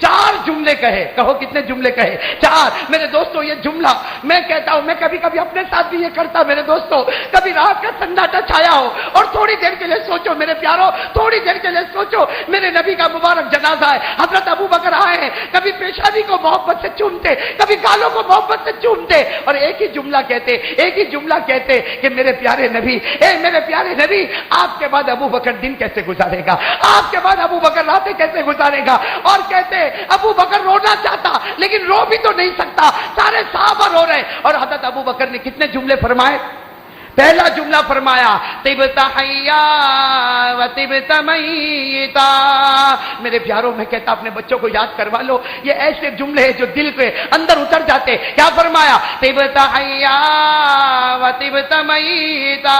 4 جملے کہے. کہو کتنے جملے کہے؟ 4. میرے دوستو یہ جملہ میں کہتا ہوں, میں کبھی کبھی اپنے ساتھ بھی یہ کرتا میرے دوستو. کبھی رات کا سناٹا چھایا ہو اور تھوڑی دیر کے لیے سوچو میرے پیارو, تھوڑی دیر کے لیے سوچو میرے نبی کا مبارک جنازہ ہے, حضرت ابو بکر آئے ہیں, کبھی پیشانی کو محبت سے چومتے, کبھی گالوں کو محبت سے چومتے اور ایک ہی جملہ کہتے کہ میرے پیارے نبی, اے میرے پیارے نبی, آپ کے بعد ابو بکر دن کیسے گزارے گا, آپ کے بعد ابو بکر راتیں کیسے گزارے گا. اور کہتے ابو بکر رونا چاہتا لیکن رو بھی تو نہیں سکتا, سارے صحابہ رو رہے. اور حضرت ابو بکر نے کتنے جملے فرمائے؟ پہلا جملہ فرمایا طبت حیا و طبت میتا. میرے پیاروں میں کہتا اپنے بچوں کو یاد کروا لو, یہ ایسے جملے ہیں جو دل کے اندر اتر جاتے. کیا فرمایا؟ طبت حیا و طبت میتا.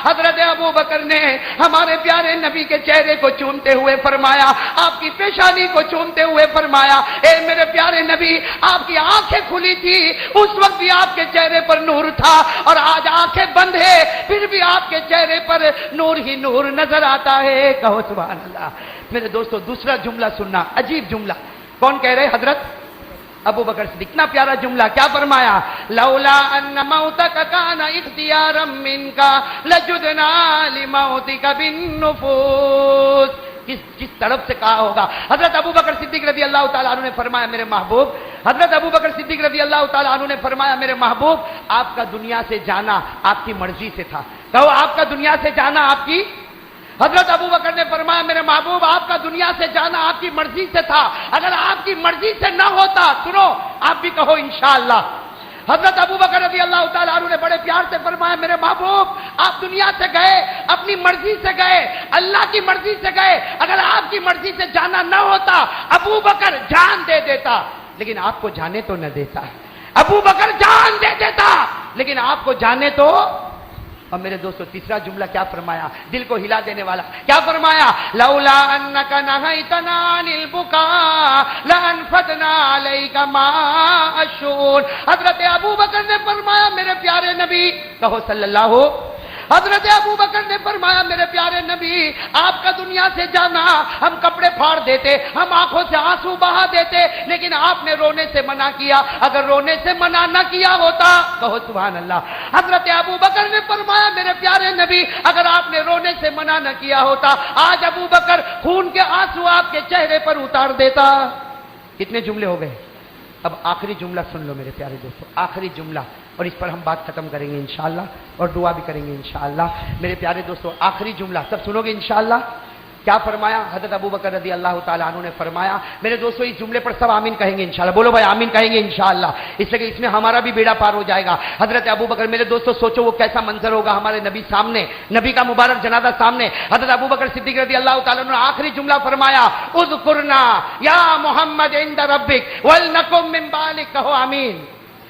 حضرت ابو بکر نے ہمارے پیارے نبی کے چہرے کو چومتے ہوئے فرمایا, آپ کی پیشانی کو چومتے ہوئے فرمایا, اے میرے پیارے نبی, آپ کی آنکھیں کھلی تھی اس وقت بھی آپ کے چہرے پر نور تھا, اور آج آنکھیں بند ہے پھر بھی آپ کے چہرے پر نور ہی نور نظر آتا ہے. کہو سبحان اللہ. میرے دوستو دوسرا جملہ سننا, عجیب جملہ. کون کہہ رہے؟ حضرت ابو بکر صدیق. اتنا پیارا جملہ. کیا فرمایا؟ لولا ان موتک کان اختیارا منک لجدنا لموتک بالنفوس. کس طرف سے کہا ہوگا؟ حضرت ابو بکر صدیق رضی اللہ تعالیٰ عنہ نے فرمایا میرے محبوب, حضرت ابو بکر صدیق رضی اللہ تعالیٰ عنہ نے فرمایا میرے محبوب, آپ کا دنیا سے جانا آپ کی مرضی سے تھا. کہو آپ کا دنیا سے جانا آپ کی. حضرت ابو بکر نے فرمایا میرے محبوب, آپ کا دنیا سے جانا آپ کی مرضی سے تھا, اگر آپ کی مرضی سے نہ ہوتا, سنو آپ بھی کہو انشاءاللہ. حضرت ابو بکر رضی اللہ تعالیٰ عنہ نے بڑے پیار سے فرمایا میرے محبوب, آپ دنیا سے گئے اپنی مرضی سے گئے, اللہ کی مرضی سے گئے, اگر آپ کی مرضی سے جانا نہ ہوتا ابو بکر جان دے دیتا, لیکن آپ کو جانے تو نہ دیتا. ابو بکر جان دے دیتا لیکن آپ کو جانے تو. اور میرے دوستو تیسرا جملہ کیا فرمایا, دل کو ہلا دینے والا. کیا فرمایا؟ لولا انک نہیتنا عن البکاء لانفضنا علیک ماء الشور. حضرت ابو بکر نے فرمایا میرے پیارے نبی, کہو صلی اللہ. حضرت ابو بکر نے فرمایا میرے پیارے نبی, آپ کا دنیا سے جانا ہم کپڑے پھاڑ دیتے, ہم آنکھوں سے آنسو بہا دیتے, لیکن آپ نے رونے سے منع کیا. اگر رونے سے منع نہ کیا ہوتا, کہو سبحان اللہ. حضرت ابو بکر نے فرمایا میرے پیارے نبی, اگر آپ نے رونے سے منع نہ کیا ہوتا, آج ابو بکر خون کے آنسو آپ کے چہرے پر اتار دیتا. کتنے جملے ہو گئے؟ اب آخری جملہ سن لو میرے پیارے دوستو, آخری جملہ, اور اس پر ہم بات ختم کریں گے انشاءاللہ اور دعا بھی کریں گے انشاءاللہ. میرے پیارے دوستو آخری جملہ سب سنو گے انشاءاللہ. کیا فرمایا؟ حضرت ابو بکر رضی اللہ تعالیٰ عنہ نے فرمایا میرے دوستو, اس جملے پر سب آمین کہیں گے انشاءاللہ. بولو بھائی آمین کہیں گے انشاءاللہ, اس لیے کہ اس میں ہمارا بھی بیڑا پار ہو جائے گا. حضرت ابو بکر, میرے دوستو سوچو وہ کیسا منظر ہوگا ہمارے نبی سامنے, نبی کا مبارک جنازہ سامنے. حضرت ابو بکر صدیق رضی اللہ تعالیٰ عنہ نے آخری جملہ فرمایا, اذکرنا یا محمد عند ربک ولنکم من بالک. کہو آمین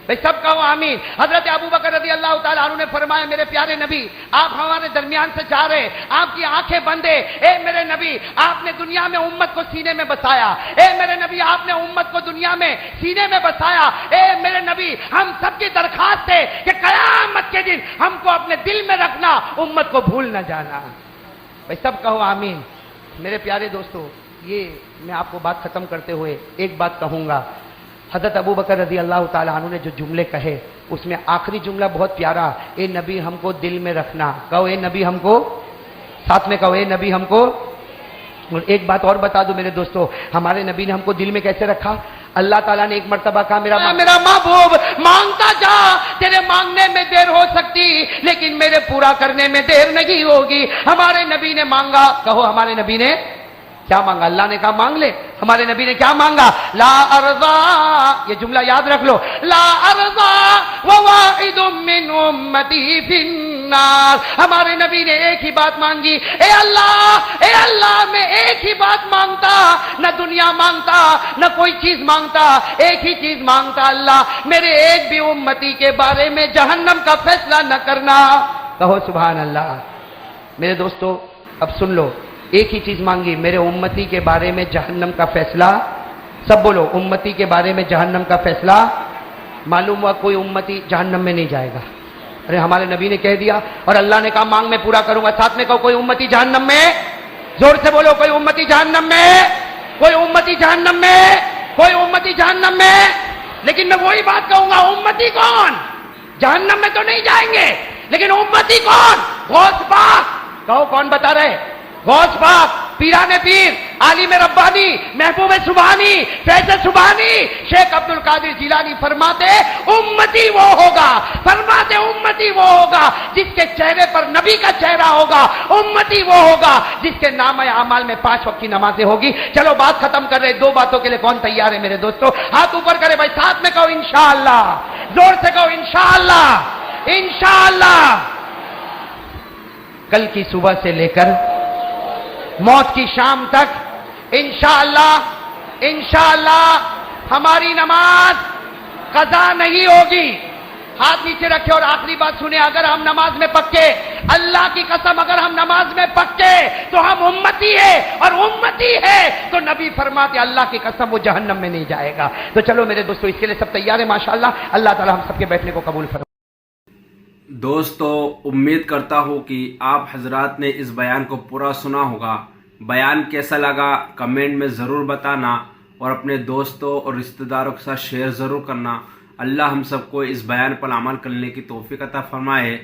بھائی, سب کہو آمین. حضرت ابو بکر رضی اللہ تعالیٰ عنہ نے فرمایا میرے پیارے نبی, آپ ہمارے درمیان سے جا رہے, آپ کی آنکھیں بند ہے. اے میرے نبی, آپ نے دنیا میں امت کو سینے میں بسایا. اے میرے نبی, آپ نے امت کو دنیا میں سینے میں بسایا. اے میرے نبی, ہم سب کی درخواست ہے کہ قیامت کے دن ہم کو اپنے دل میں رکھنا, امت کو بھول نہ جانا. بھائی سب کہو آمین. میرے پیارے دوستو, یہ میں آپ کو بات ختم کرتے ہوئے ایک بات کہوں گا. حضرت ابو بکر رضی اللہ تعالیٰ عنہ نے جو جملے کہے اس میں آخری جملہ بہت پیارا, اے نبی ہم کو دل میں رکھنا. کہو اے نبی ہم کو, ساتھ میں کہو اے نبی ہم کو. اور ایک بات اور بتا دو میرے دوستو, ہمارے نبی نے ہم کو دل میں کیسے رکھا؟ اللہ تعالیٰ نے ایک مرتبہ کہا میرا محبوب مانگتا جا, تیرے مانگنے میں دیر ہو سکتی لیکن میرے پورا کرنے میں دیر نہیں ہوگی. ہمارے نبی نے مانگا, کہو ہمارے نبی نے کیا مانگا؟ اللہ نے کہا مانگ لے. ہمارے نبی نے کیا مانگا؟ لا ارضا, یہ جملہ یاد رکھ لو, لا ارضا وواحد من امتی فی النار. ہمارے نبی نے ایک ہی بات مانگی, اے اللہ میں ایک ہی بات مانگتا, نہ دنیا مانگتا نہ کوئی چیز مانگتا, ایک ہی چیز مانگتا, اللہ میرے ایک بھی امتی کے بارے میں جہنم کا فیصلہ نہ کرنا. کہو سبحان اللہ. میرے دوستو اب سن لو, ایک ہی چیز مانگی, میرے امتی کے بارے میں جہنم کا فیصلہ. سب بولو امتی کے بارے میں جہنم کا فیصلہ. معلوم ہوا کوئی امتی جہنم میں نہیں جائے گا. ارے ہمارے نبی نے کہہ دیا اور اللہ نے کہا مانگ میں پورا کروں گا. ساتھ میں کہو کوئی امتی جہنم میں, زور سے بولو کوئی امتی جہنم میں, کوئی امتی جہنم میں. کوئی امتی جہنم میں ہے، لیکن میں وہی بات کہوں گا، امتی کون؟ جہنم میں تو نہیں جائیں گے، لیکن امتی کون؟ غوث پاک۔ کہو کون بتا رہے؟ غوث پاک، پیران پیر، عالم ربانی، محبوب سبحانی، فیض سبحانی، شیخ عبد القادر جیلانی فرماتے امتی وہ ہوگا، فرماتے امتی وہ ہوگا جس کے چہرے پر نبی کا چہرہ ہوگا، امتی وہ ہوگا جس کے نامہ اعمال میں 5 وقت کی نمازیں ہوگی۔ چلو بات ختم کر رہے، 2 باتوں کے لیے کون تیار ہے میرے دوستو؟ ہاتھ اوپر کرے بھائی، ساتھ میں کہو انشاءاللہ، زور سے کہو انشاءاللہ، انشاءاللہ۔ کل کی صبح سے لے کر موت کی شام تک انشاءاللہ انشاءاللہ ہماری نماز قضا نہیں ہوگی۔ ہاتھ نیچے رکھے اور آخری بات سنیں، اگر ہم نماز میں پکے، اللہ کی قسم اگر ہم نماز میں پکے تو ہم امتی ہے، اور امتی ہے تو نبی فرماتے اللہ کی قسم وہ جہنم میں نہیں جائے گا۔ تو چلو میرے دوستو، اس کے لیے سب تیار ہیں ماشاءاللہ؟ اللہ تعالی ہم سب کے بیٹھنے کو قبول فرمائے۔ دوستو، امید کرتا ہوں کہ آپ حضرات نے اس بیان کو پورا سنا ہوگا۔ بیان کیسا لگا کمنٹ میں ضرور بتانا، اور اپنے دوستوں اور رشتہ داروں کے ساتھ شیئر ضرور کرنا۔ اللہ ہم سب کو اس بیان پر عمل کرنے کی توفیق عطا فرمائے۔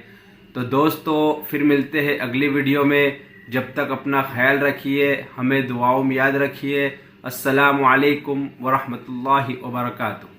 تو دوستو، پھر ملتے ہیں اگلی ویڈیو میں، جب تک اپنا خیال رکھیے، ہمیں دعاؤں میں یاد رکھیے۔ السلام علیکم ورحمۃ اللہ وبرکاتہ۔